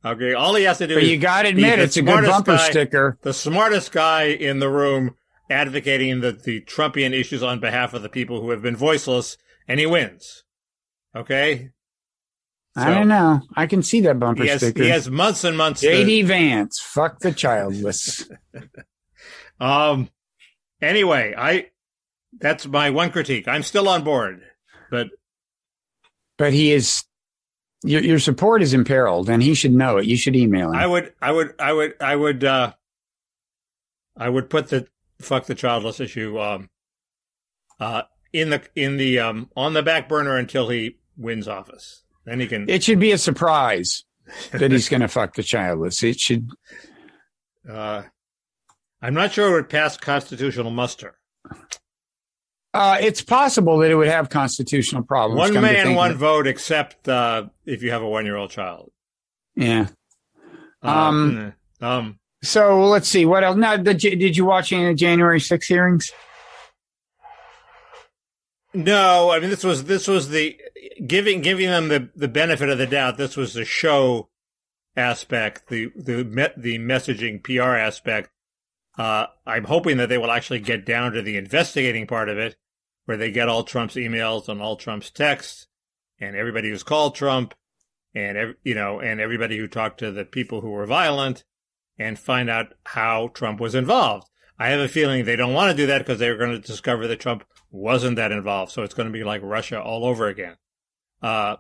Speaker 2: Okay. All he has to do is,
Speaker 1: you got to admit, it's a good bumper sticker.
Speaker 2: The smartest guy in the room advocating the Trumpian issues on behalf of the people who have been voiceless, and he wins. Okay.
Speaker 1: So, I don't know. I can see that bumper sticker.
Speaker 2: He has months and months.
Speaker 1: J.D. Vance, fuck the childless.
Speaker 2: Anyway, that's my one critique. I'm still on board, but
Speaker 1: he is. Your support is imperiled, and he should know it. You should email him.
Speaker 2: I would put the fuck the childless issue in the on the back burner until he wins office. Then he can.
Speaker 1: It should be a surprise that he's going to fuck the childless. It should.
Speaker 2: I'm not sure it would pass constitutional muster.
Speaker 1: It's possible that it would have constitutional problems.
Speaker 2: One man, one vote, except if you have a 1-year-old child.
Speaker 1: Yeah. So let's see what else. Now, did you watch any of the January 6 hearings?
Speaker 2: No, I mean this was the giving them the benefit of the doubt. This was the show aspect, the messaging PR aspect. I'm hoping that they will actually get down to the investigating part of it, where they get all Trump's emails and all Trump's texts, and everybody who's called Trump, and everybody who talked to the people who were violent, and find out how Trump was involved. I have a feeling they don't want to do that because they're going to discover that Trump wasn't that involved. So it's going to be like Russia all over again. So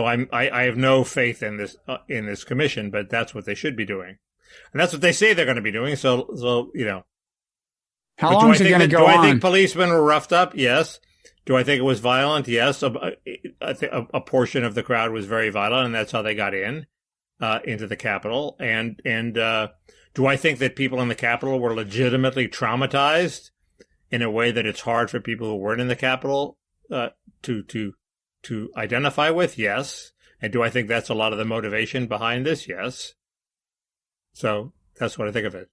Speaker 2: I have no faith in this commission, but that's what they should be doing. And that's what they say they're going to be doing. So
Speaker 1: How long is it going to go on?
Speaker 2: Do I think policemen were roughed up? Yes. Do I think it was violent? Yes. I think a portion of the crowd was very violent, and that's how they got into the Capitol. And do I think that people in the Capitol were legitimately traumatized in a way that it's hard for people who weren't in the Capitol to identify with? Yes. And do I think that's a lot of the motivation behind this? Yes. So that's what I think of it.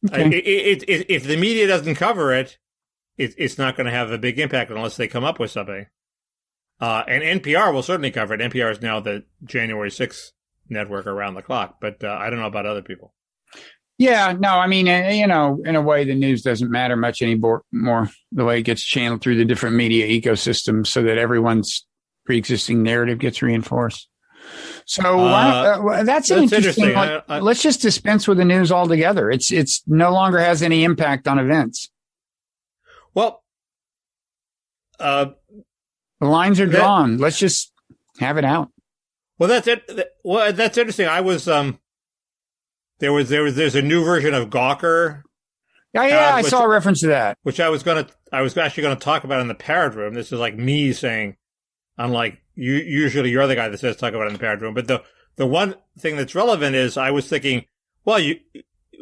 Speaker 2: Okay. If the media doesn't cover it, it's not going to have a big impact unless they come up with something. And NPR will certainly cover it. NPR is now the January 6th network around the clock, but I don't know about other people.
Speaker 1: Yeah, no, I mean, in a way, the news doesn't matter much anymore. The way it gets channeled through the different media ecosystems, so that everyone's pre-existing narrative gets reinforced. So that's interesting. Let's just dispense with the news altogether. It's no longer has any impact on events.
Speaker 2: Well,
Speaker 1: the lines are drawn. Let's just have it out.
Speaker 2: Well, that's it. Well, that's interesting. I was there's a new version of Gawker.
Speaker 1: I saw a reference to that,
Speaker 2: which I was actually gonna talk about in the Parrot Room. This is like me saying, unlike you, usually you're the guy that says talk about it in the Parrot Room, but The one thing that's relevant is I was thinking, well,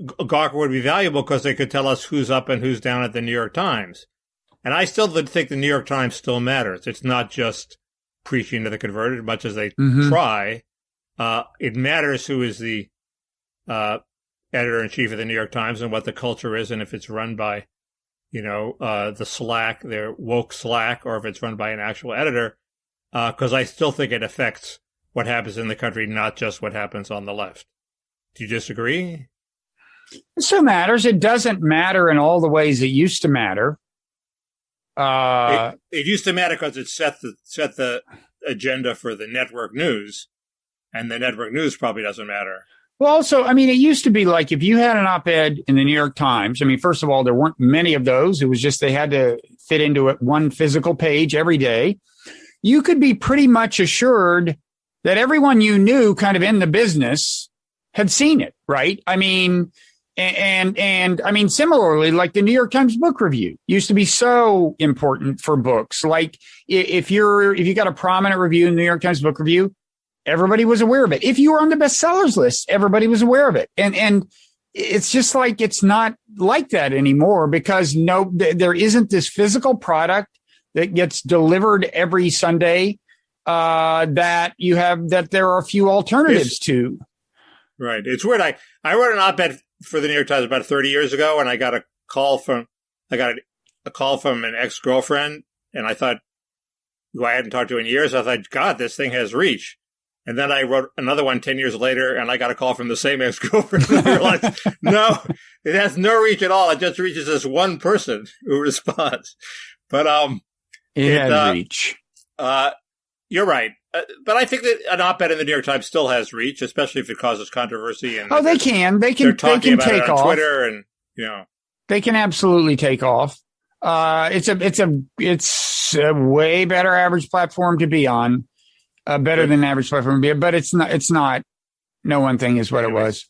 Speaker 2: Gawker would be valuable because they could tell us who's up and who's down at the New York Times. And I still think the New York Times still matters. It's not just preaching to the converted, much as they try. It matters who is the editor-in-chief of the New York Times and what the culture is, and if it's run by, the Slack, their woke Slack, or if it's run by an actual editor, because I still think it affects what happens in the country, not just what happens on the left. Do you disagree?
Speaker 1: It still matters. It doesn't matter in all the ways it used to matter.
Speaker 2: It used to matter because it set the agenda for the network news, and the network news probably doesn't matter.
Speaker 1: Well, also, I mean, it used to be like if you had an op-ed in the New York Times, I mean, first of all, there weren't many of those. It was just they had to fit into it one physical page every day. You could be pretty much assured that everyone you knew kind of in the business had seen it, right? I mean, and I mean, similarly, like the New York Times book review used to be so important for books. Like if you got a prominent review in the New York Times book review, everybody was aware of it. If you were on the bestsellers list, everybody was aware of it. And it's just like, it's not like that anymore because there isn't this physical product that gets delivered every Sunday, that there are a few alternatives to.
Speaker 2: Right. It's weird. I wrote an op-ed for the New York Times about 30 years ago, and I got a call from an ex-girlfriend, and I thought, who I hadn't talked to in years, I thought, God, this thing has reach. And then I wrote another one 10 years later, and I got a call from the same ex-girlfriend. And I realized, no, it has no reach at all. It just reaches this one person who responds. But
Speaker 1: it has reach.
Speaker 2: You're right. But I think that an op-ed in the New York Times still has reach, especially if it causes controversy. And
Speaker 1: they can take
Speaker 2: off
Speaker 1: off.
Speaker 2: Twitter, and
Speaker 1: they can absolutely take off. It's a way better average platform to be on, better than average platform to be, but it's not. No one thing is what it was.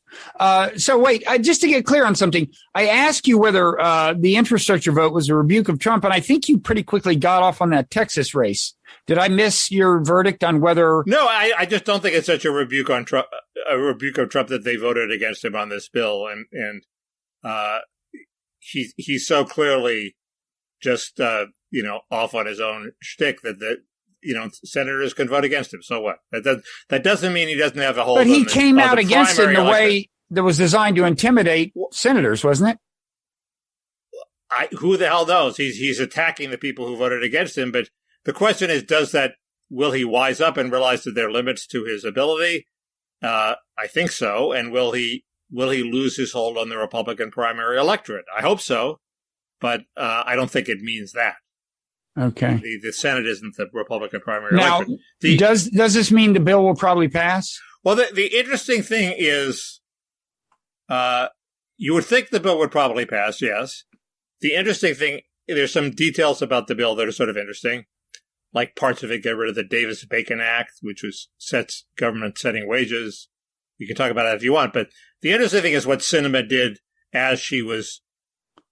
Speaker 1: So wait, just to get clear on something, I asked you whether the infrastructure vote was a rebuke of Trump, and I think you pretty quickly got off on that Texas race. Did I miss your verdict on whether?
Speaker 2: No, I just don't think it's such a rebuke on Trump, a rebuke of Trump that they voted against him on this bill, and he's so clearly just off on his own shtick that senators can vote against him. So what? That doesn't mean he doesn't have a hold.
Speaker 1: But he came out against it in a way that was designed to intimidate senators, wasn't it?
Speaker 2: Who the hell knows? He's attacking the people who voted against him, but. The question is, will he wise up and realize that there are limits to his ability? I think so. And will he lose his hold on the Republican primary electorate? I hope so, but I don't think it means that.
Speaker 1: Okay.
Speaker 2: The Senate isn't the Republican primary electorate.
Speaker 1: Does this mean the bill will probably pass?
Speaker 2: Well, the interesting thing is, you would think the bill would probably pass, yes. The interesting thing, there's some details about the bill that are sort of interesting. Like parts of it get rid of the Davis-Bacon Act, which sets government setting wages. You can talk about that if you want. But the interesting thing is what Sinema did as she was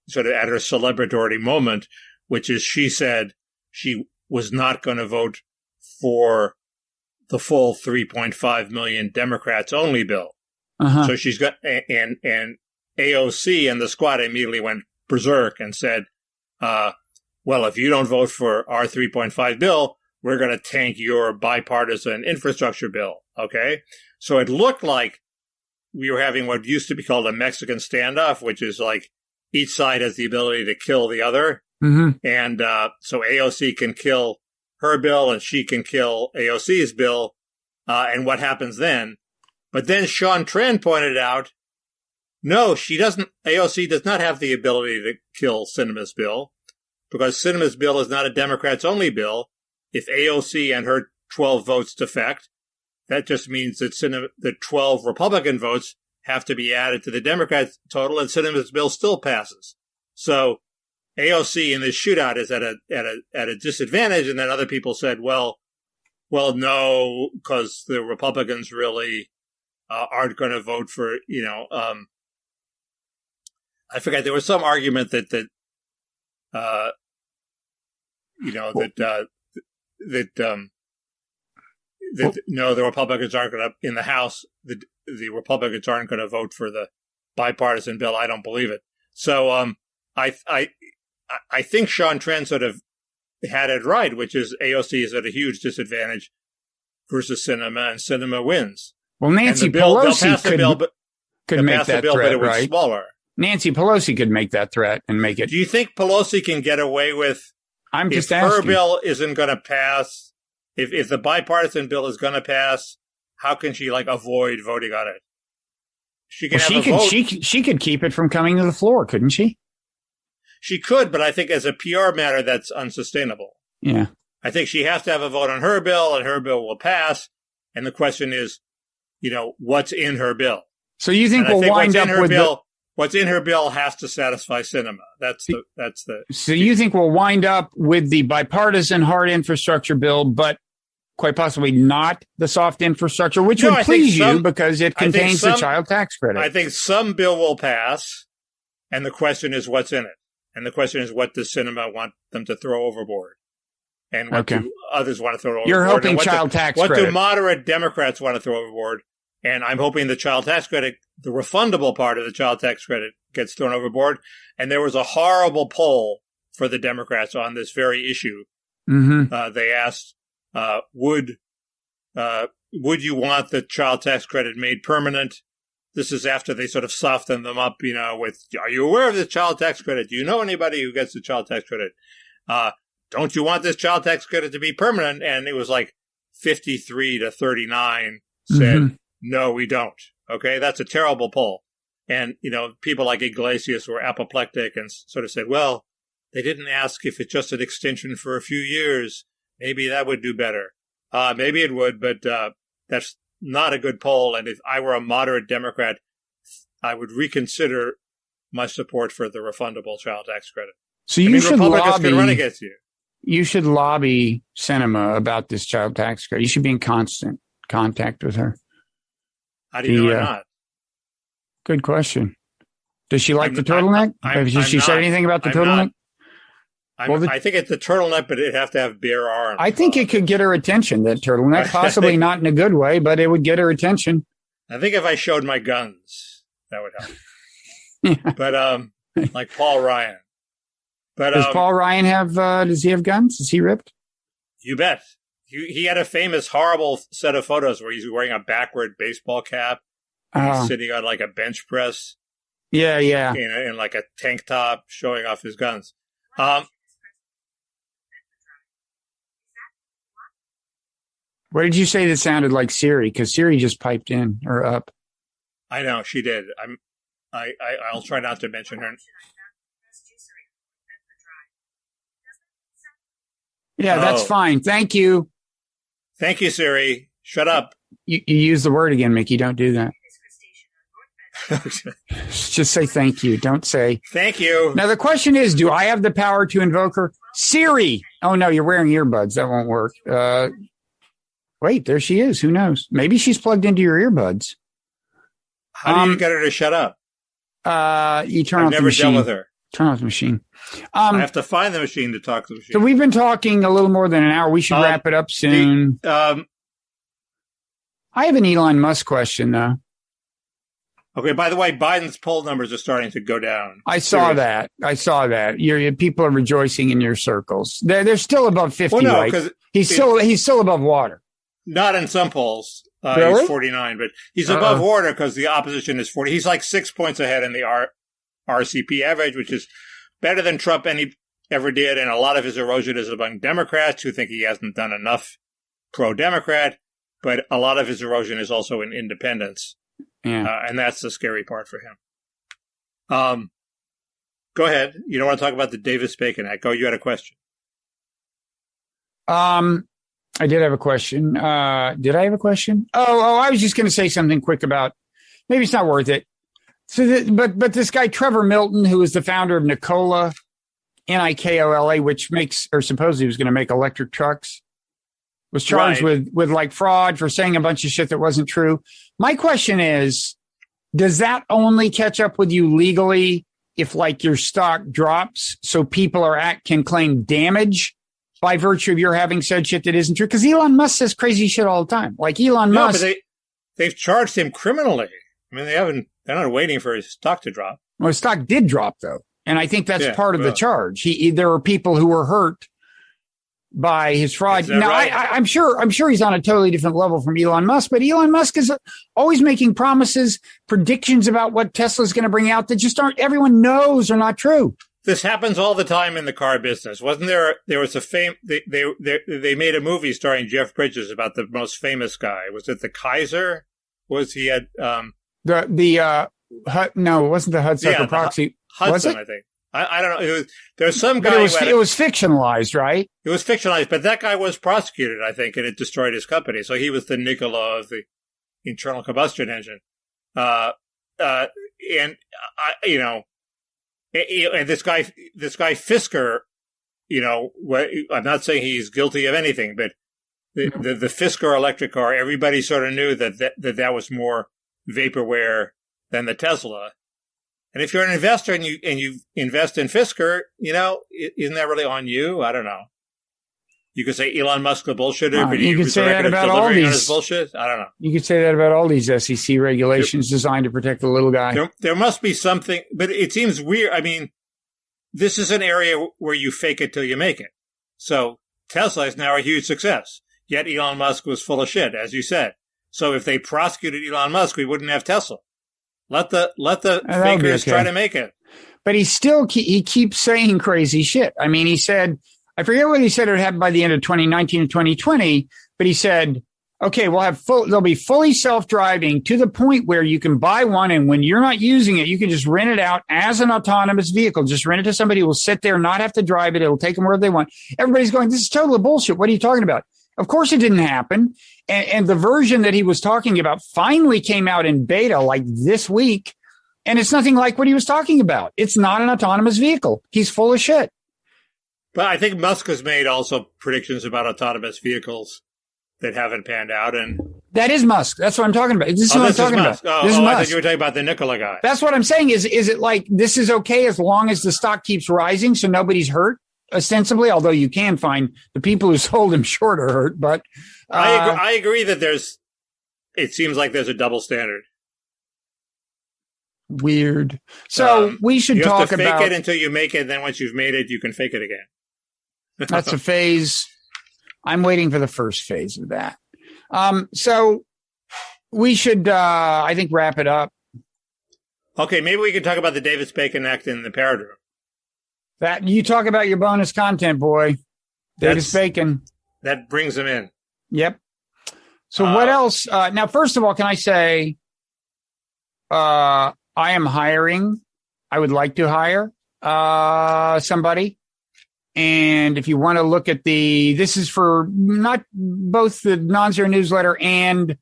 Speaker 2: sort of at her celebratory moment, which is she said she was not going to vote for the full 3.5 million Democrats only bill. Uh-huh. So she's got, and AOC and the squad immediately went berserk and said, well, if you don't vote for our 3.5 bill, we're going to tank your bipartisan infrastructure bill. Okay. So it looked like we were having what used to be called a Mexican standoff, which is like each side has the ability to kill the other. Mm-hmm. And so AOC can kill her bill and she can kill AOC's bill. And what happens then? But then Sean Tran pointed out, no, she doesn't. AOC does not have the ability to kill Sinema's bill. Because Sinema's bill is not a Democrats-only bill. If AOC and her 12 votes defect, that just means that the 12 Republican votes have to be added to the Democrats total, and Sinema's bill still passes. So AOC in this shootout is at a disadvantage, and then other people said, well, no, because the Republicans really aren't going to vote for, I forget, there was some argument that No, the Republicans aren't going to, in the House, the Republicans aren't going to vote for the bipartisan bill. I don't believe it. So I think Sean Trent sort of had it right, which is AOC is at a huge disadvantage versus Sinema, and Sinema wins.
Speaker 1: Well, Nancy Pelosi could make that threat,
Speaker 2: but it was
Speaker 1: right?
Speaker 2: Smaller.
Speaker 1: Nancy Pelosi could make that threat and make it.
Speaker 2: Do you think Pelosi can get away with?
Speaker 1: I'm just
Speaker 2: asking.
Speaker 1: If
Speaker 2: her bill isn't going to pass, if the bipartisan bill is going to pass, how can she avoid voting on it? She can
Speaker 1: she could keep it from coming to the floor, couldn't she?
Speaker 2: She could, but I think as a PR matter, that's unsustainable.
Speaker 1: Yeah.
Speaker 2: I think she has to have a vote on her bill, and her bill will pass. And the question is, what's in her bill?
Speaker 1: So you think we'll wind up with
Speaker 2: what's in her bill has to satisfy Sinema. That's the.
Speaker 1: So you think we'll wind up with the bipartisan hard infrastructure bill, but quite possibly not the soft infrastructure, which would please you because it contains the child tax credit.
Speaker 2: I think some bill will pass, and the question is what's in it. And the question is, what does Sinema want them to throw overboard? And what do others want to throw overboard?
Speaker 1: You're hoping child tax credit.
Speaker 2: What do moderate Democrats want to throw overboard? And I'm hoping the child tax credit, the refundable part of the child tax credit, gets thrown overboard. And there was a horrible poll for the Democrats on this very issue.
Speaker 1: Mm-hmm.
Speaker 2: They asked, would you want the child tax credit made permanent? This is after they sort of softened them up, with, are you aware of the child tax credit? Do you know anybody who gets the child tax credit? Don't you want this child tax credit to be permanent? And it was 53 to 39 said, no, we don't. Okay, that's a terrible poll. And, people like Iglesias were apoplectic and sort of said, well, they didn't ask if it's just an extension for a few years. Maybe that would do better. Maybe it would, but that's not a good poll. And if I were a moderate Democrat, I would reconsider my support for the refundable child tax credit.
Speaker 1: So Republicans
Speaker 2: could run against you.
Speaker 1: You should lobby Sinema about this child tax credit. You should be in constant contact with her.
Speaker 2: How do you know I'm not?
Speaker 1: Good question. Does she like the turtleneck? Has she said anything about the turtleneck?
Speaker 2: I think it's the turtleneck, but it'd have to have bare arms.
Speaker 1: I think it could get her attention, that turtleneck. Possibly not in a good way, but it would get her attention.
Speaker 2: I think if I showed my guns, that would help. Yeah. But like Paul Ryan. But
Speaker 1: does Paul Ryan have? Does he have guns? Is he ripped?
Speaker 2: You bet. He had a famous, horrible set of photos where he's wearing a backward baseball cap. He's sitting on a bench press.
Speaker 1: Yeah.
Speaker 2: In a tank top, showing off his guns.
Speaker 1: What did you say that sounded like Siri? Because Siri just piped in or up.
Speaker 2: I know she did. I'll try not to mention her.
Speaker 1: Yeah, that's fine. Thank you.
Speaker 2: Thank you, Siri. Shut up.
Speaker 1: You use the word again, Mickey. Don't do that. Just say thank you. Don't say
Speaker 2: thank you.
Speaker 1: Now, the question is, do I have the power to invoke her? Siri. Oh, no, you're wearing earbuds. That won't work. Wait, there she is. Who knows? Maybe she's plugged into your earbuds.
Speaker 2: How do you get her to shut up?
Speaker 1: You turn off the machine. I've never dealt with her. Turn off the machine.
Speaker 2: I have to find the machine to talk to the machine.
Speaker 1: So we've been talking a little more than an hour. We should wrap it up soon. I have an Elon Musk question, though.
Speaker 2: Okay, by the way, Biden's poll numbers are starting to go down.
Speaker 1: I saw that. Your people are rejoicing in your circles. They're still above 50, well, no, right? He's still above water.
Speaker 2: Not in some polls.
Speaker 1: Really?
Speaker 2: He's 49, but he's above water because the opposition is 40. He's 6 points ahead in the RCP average, which is better than Trump ever did. And a lot of his erosion is among Democrats who think he hasn't done enough pro-Democrat. But a lot of his erosion is also in independents.
Speaker 1: Yeah.
Speaker 2: And that's the scary part for him. Go ahead. You don't want to talk about the Davis-Bacon Act. You had a question.
Speaker 1: I did have a question. Did I have a question? I was just going to say something quick about, maybe it's not worth it. So, but this guy, Trevor Milton, who is the founder of Nikola, Nikola, which makes, or supposedly was going to make electric trucks, was charged with fraud for saying a bunch of shit that wasn't true. My question is, does that only catch up with you legally if your stock drops so people can claim damage by virtue of your having said shit that isn't true. Because Elon Musk says crazy shit all the time. Like Elon Musk.
Speaker 2: But they've charged him criminally. I mean, they're not waiting for his stock to drop.
Speaker 1: Well, his stock did drop, though. And I think that's part of the charge. There are people who were hurt by his fraud. Now, right? I'm sure he's on a totally different level from Elon Musk, but Elon Musk is always making promises, predictions about what Tesla's going to bring out that just everyone knows are not true.
Speaker 2: This happens all the time in the car business. Wasn't there was a they made a movie starring Jeff Bridges about the most famous guy. Was it the Kaiser? Was he at,
Speaker 1: no, it wasn't the Hudsucker Proxy.
Speaker 2: Hudson, I think. I don't know. There's some guy.
Speaker 1: But it was fictionalized, right?
Speaker 2: It was fictionalized, but that guy was prosecuted, I think, and it destroyed his company. So he was the Nikola of the internal combustion engine. And this guy Fisker, I'm not saying he's guilty of anything, but the Fisker electric car, everybody sort of knew that was more vaporware than the Tesla. And if you're an investor and you invest in Fisker, isn't that really on you? I don't know. You could say Elon Musk the bullshitter, but
Speaker 1: you could say that about all these
Speaker 2: bullshit. I don't know.
Speaker 1: You could say that about all these SEC regulations designed to protect the little guy.
Speaker 2: There must be something, but it seems weird. I mean, this is an area where you fake it till you make it. So Tesla is now a huge success. Yet Elon Musk was full of shit, as you said. So if they prosecuted Elon Musk, we wouldn't have Tesla. Let the fakers try to make it.
Speaker 1: But he keeps saying crazy shit. I mean, he said, I forget what he said it would happen by the end of 2019 or 2020, but he said, okay, they'll be fully self-driving to the point where you can buy one, and when you're not using it, you can just rent it out as an autonomous vehicle. Just rent it to somebody who will sit there, not have to drive it. It'll take them wherever they want. Everybody's going, this is total bullshit. What are you talking about? Of course it didn't happen. And the version that he was talking about finally came out in beta like this week. And it's nothing like what he was talking about. It's not an autonomous vehicle. He's full of shit.
Speaker 2: But I think Musk has made also predictions about autonomous vehicles that haven't panned out. And
Speaker 1: that is Musk. That's what I'm talking about. This is what I'm talking about. This is Musk.
Speaker 2: I thought you were talking about the Nikola guy.
Speaker 1: That's what I'm saying. Is it like this is okay as long as the stock keeps rising so nobody's hurt? Ostensibly, although you can find the people who sold him short are hurt, but
Speaker 2: I agree that it seems like there's a double standard.
Speaker 1: Weird. So we should talk about.
Speaker 2: You have to fake it until you make it. Then once you've made it, you can fake it again.
Speaker 1: That's a phase. I'm waiting for the first phase of that. So we should, I think, wrap it up.
Speaker 2: Okay, maybe we can talk about the Davis-Bacon Act in the Parrot Room.
Speaker 1: That you talk about your bonus content, boy. Davis-Bacon.
Speaker 2: That brings them in.
Speaker 1: Yep. So what else? Now, first of all, can I say I am hiring. I would like to hire somebody. And if you want to look at this is for not both the Nonzero newsletter and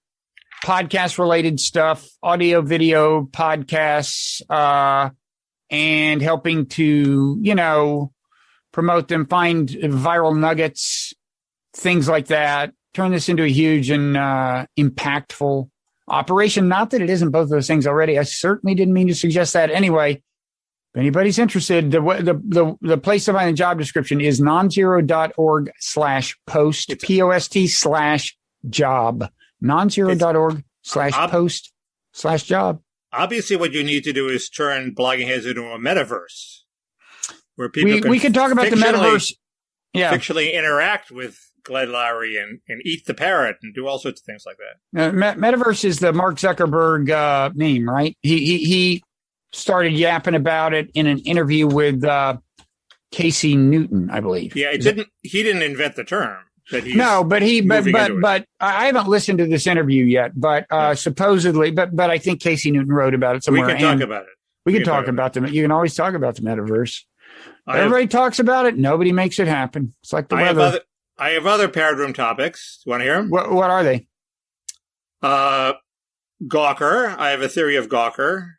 Speaker 1: podcast related stuff, audio, video, podcasts, and helping to, promote them, find viral nuggets, things like that, turn this into a huge and impactful operation. Not that it isn't both of those things already. I certainly didn't mean to suggest that. Anyway, if anybody's interested, the place to find the job description is nonzero.org/post, POST/job, nonzero.org/post/job.
Speaker 2: Obviously, what you need to do is turn Bloggingheads into a metaverse where people
Speaker 1: we can talk about the metaverse. Yeah.
Speaker 2: Fictionally interact with Glenn Lowry and eat the parrot and do all sorts of things like that.
Speaker 1: Metaverse is the Mark Zuckerberg meme, right? He started yapping about it in an interview with Casey Newton, I believe.
Speaker 2: Yeah, he didn't invent the term. But
Speaker 1: I haven't listened to this interview yet, but supposedly, but I think Casey Newton wrote about it somewhere.
Speaker 2: We can talk about it.
Speaker 1: We can talk about them. You can always talk about the metaverse. Everybody talks about it. Nobody makes it happen. It's like the weather.
Speaker 2: I have other Parrot Room topics. Do you want to hear them?
Speaker 1: What are they?
Speaker 2: Gawker. I have a theory of Gawker.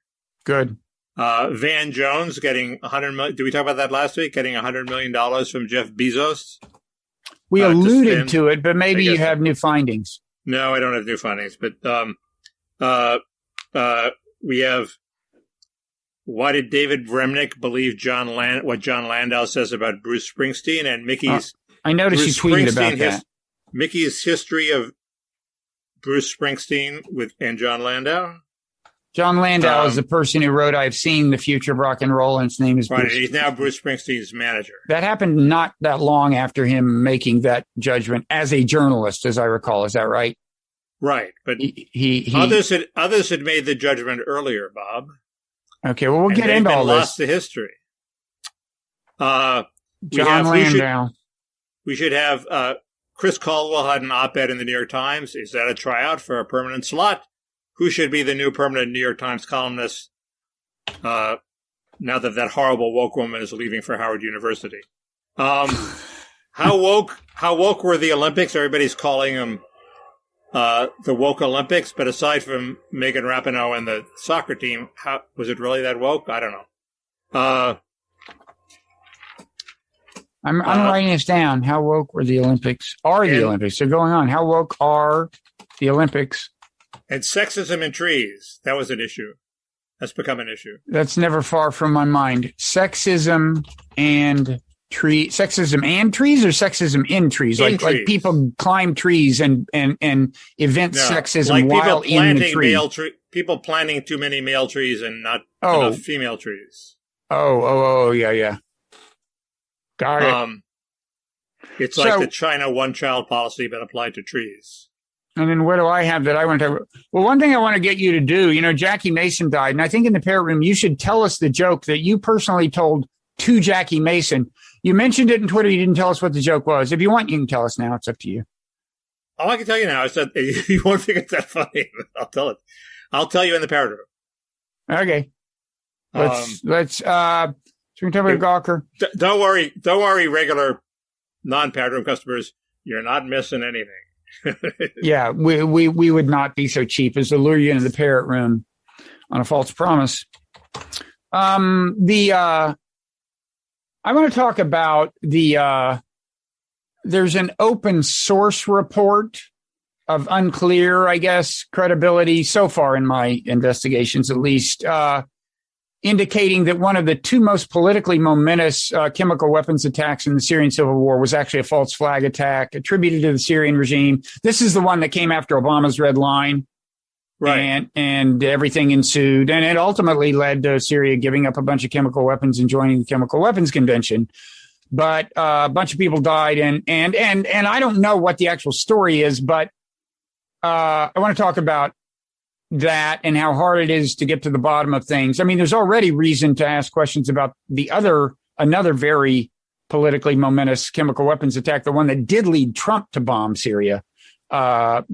Speaker 1: Good.
Speaker 2: Van Jones getting $100 million. Did we talk about that last week? Getting $100 million from Jeff Bezos.
Speaker 1: We alluded to it, but maybe you have new findings.
Speaker 2: No, I don't have new findings. But we have. Why did David Remnick believe what John Landau says about Bruce Springsteen? And Mickey's
Speaker 1: I noticed you tweeted about that.
Speaker 2: Mickey's history of Bruce Springsteen and John Landau.
Speaker 1: John Landau is the person who wrote "I've Seen the Future of Rock and Roll," and his name is Bruce.
Speaker 2: Right. He's now Bruce Springsteen's manager.
Speaker 1: That happened not that long after him making that judgment as a journalist, as I recall. Is that right?
Speaker 2: Right, but others had made the judgment earlier, Bob.
Speaker 1: Okay, well, we'll get into all this.
Speaker 2: Lost the history.
Speaker 1: John Landau.
Speaker 2: We should have Chris Caldwell had an op-ed in the New York Times. Is that a tryout for a permanent slot? Who should be the new permanent New York Times columnist now that horrible woke woman is leaving for Howard University? How woke were the Olympics? Everybody's calling them the woke Olympics, but aside from Megan Rapinoe and the soccer team, was it really that woke? I don't know.
Speaker 1: I'm writing this down. How woke were the Olympics? The Olympics? They're going on. How woke are the Olympics?
Speaker 2: And sexism in trees. That was an issue. That's become an issue.
Speaker 1: That's never far from my mind. Sexism and trees, or sexism in trees? Like people climb trees and event sexism like while in the tree.
Speaker 2: People planting too many male trees and not enough female trees.
Speaker 1: Yeah. Got it.
Speaker 2: It's like the China one-child policy, but applied to trees.
Speaker 1: And then what do I have that I want to talk about? Well, one thing I want to get you to do, Jackie Mason died, and I think in the Parrot Room, you should tell us the joke that you personally told to Jackie Mason. You mentioned it in Twitter. You didn't tell us what the joke was. If you want, you can tell us now. It's up to you.
Speaker 2: Oh, I can tell you now. I said, you won't think it's that funny. I'll tell it. I'll tell you in the Parrot Room.
Speaker 1: Okay. Let's so we can talk about Gawker.
Speaker 2: Don't worry, regular non-Parrot Room customers. You're not missing anything.
Speaker 1: Yeah, we would not be so cheap as to lure you into the Parrot Room on a false promise. I want to talk about there's an open source report of unclear, I guess, credibility so far in my investigations, at least, indicating that one of the two most politically momentous chemical weapons attacks in the Syrian civil war was actually a false flag attack attributed to the Syrian regime. This is the one that came after Obama's red line. Right. And everything ensued. And it ultimately led to Syria giving up a bunch of chemical weapons and joining the Chemical Weapons Convention. But a bunch of people died. And I don't know what the actual story is, but I want to talk about that and how hard it is to get to the bottom of things. I mean, there's already reason to ask questions about another very politically momentous chemical weapons attack, the one that did lead Trump to bomb Syria. Wait,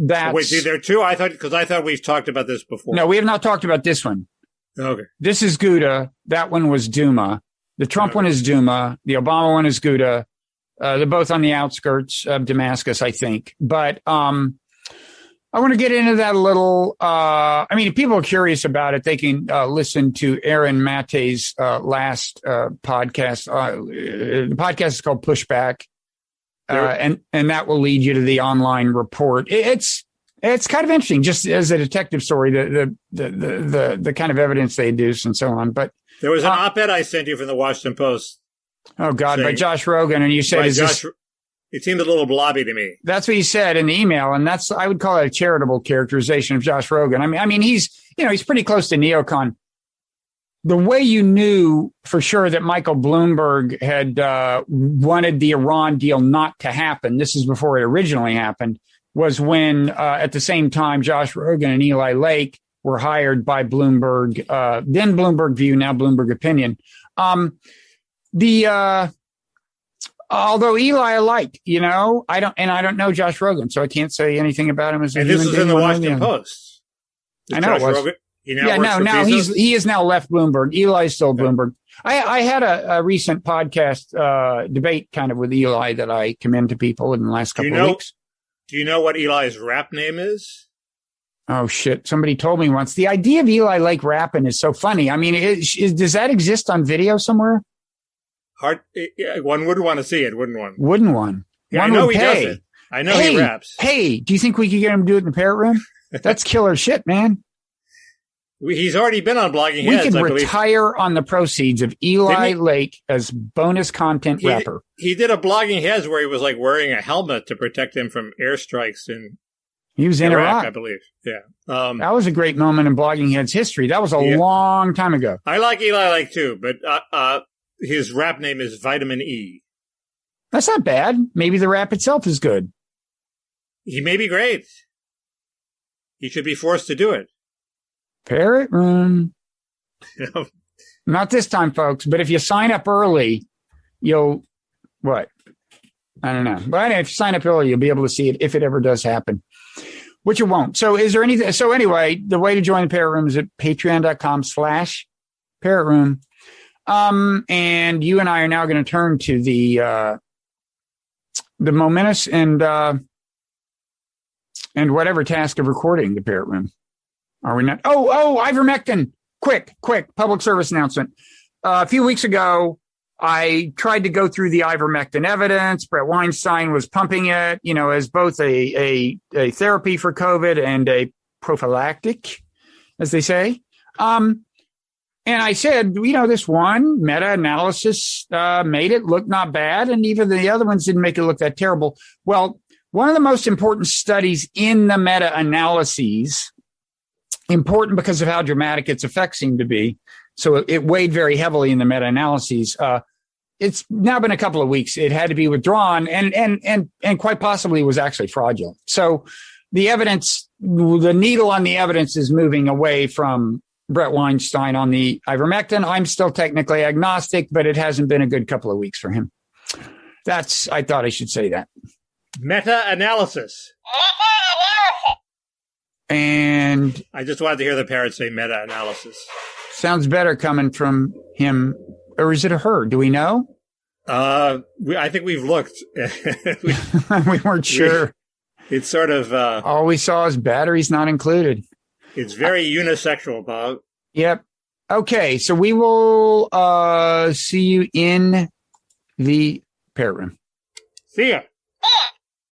Speaker 1: see, there are two? I thought we've talked about this before. No, we have not talked about this one.
Speaker 2: Okay.
Speaker 1: This is Ghouta. That one was Duma. The Trump one is Duma. The Obama one is Ghouta. They're both on the outskirts of Damascus, I think. But I want to get into that a little. If people are curious about it, they can listen to Aaron Mate's last podcast. The podcast is called Pushback. And that will lead you to the online report. It's kind of interesting, just as a detective story, the kind of evidence they deduce and so on. But
Speaker 2: there was an op-ed I sent you from the Washington Post.
Speaker 1: Oh God, by Josh Rogan, and you said,
Speaker 2: it seemed a little blobby to me.
Speaker 1: That's what he said in the email, and I would call it a charitable characterization of Josh Rogan. I mean, he's pretty close to neocon. The way you knew for sure that Michael Bloomberg had wanted the Iran deal not to happen, this is before it originally happened, was when at the same time Josh Rogan and Eli Lake were hired by Bloomberg, then Bloomberg View, now Bloomberg Opinion. Although Eli I like, I don't know Josh Rogan, so I can't say anything about him as a human being.
Speaker 2: And this was in the Washington Post.
Speaker 1: I know it was. Rogan? Now he has now left Bloomberg. Eli's still Bloomberg. I had a recent podcast debate kind of with Eli that I commend to people in the last couple of weeks.
Speaker 2: Do you know what Eli's rap name is?
Speaker 1: Oh shit! Somebody told me once. The idea of Eli Lake rapping is so funny. I mean, does that exist on video somewhere?
Speaker 2: One would want to see it, wouldn't one?
Speaker 1: Wouldn't one?
Speaker 2: Yeah, I know he does it. I know he raps.
Speaker 1: Hey, do you think we could get him to do it in the Parrot Room? That's killer shit, man.
Speaker 2: He's already been on Bloggingheads.
Speaker 1: We could retire on the proceeds of Eli Lake as bonus content rapper.
Speaker 2: He did a Bloggingheads where he was like wearing a helmet to protect him from airstrikes
Speaker 1: He was in Iraq,
Speaker 2: I believe. Yeah.
Speaker 1: That was a great moment in Bloggingheads history. That was a long time ago.
Speaker 2: I like Eli Lake too, but his rap name is Vitamin E.
Speaker 1: That's not bad. Maybe the rap itself is good.
Speaker 2: He may be great. He should be forced to do it.
Speaker 1: Parrot Room. Not this time, folks, but if you sign up early, you'll, what? I don't know. But if you sign up early, you'll be able to see it if it ever does happen, which it won't. So is there anything? So anyway, the way to join the Parrot Room is at patreon.com/Parrot Room. And you and I are now going to turn to the momentous and whatever task of recording the Parrot Room. Are we not? Oh, ivermectin. Quick public service announcement. A few weeks ago, I tried to go through the ivermectin evidence. Brett Weinstein was pumping it, as both a therapy for COVID and a prophylactic, as they say. And I said, this one meta-analysis made it look not bad, and even the other ones didn't make it look that terrible. Well, one of the most important studies in the meta-analyses, important because of how dramatic its effects seem to be, so it weighed very heavily in the meta-analyses. It's now been a couple of weeks. It had to be withdrawn, and quite possibly was actually fraudulent. So the evidence, the needle on the evidence is moving away from Brett Weinstein on the ivermectin. I'm still technically agnostic, but it hasn't been a good couple of weeks for him. I thought I should say that.
Speaker 2: Meta-analysis.
Speaker 1: And
Speaker 2: I just wanted to hear the parrot say meta-analysis.
Speaker 1: Sounds better coming from him. Or is it a her? Do we know?
Speaker 2: I think we've looked.
Speaker 1: We weren't sure.
Speaker 2: It's sort of...
Speaker 1: all we saw is batteries not included.
Speaker 2: It's very unisexual, Bob.
Speaker 1: Yep. Okay, so we will see you in the Parrot Room.
Speaker 2: See ya.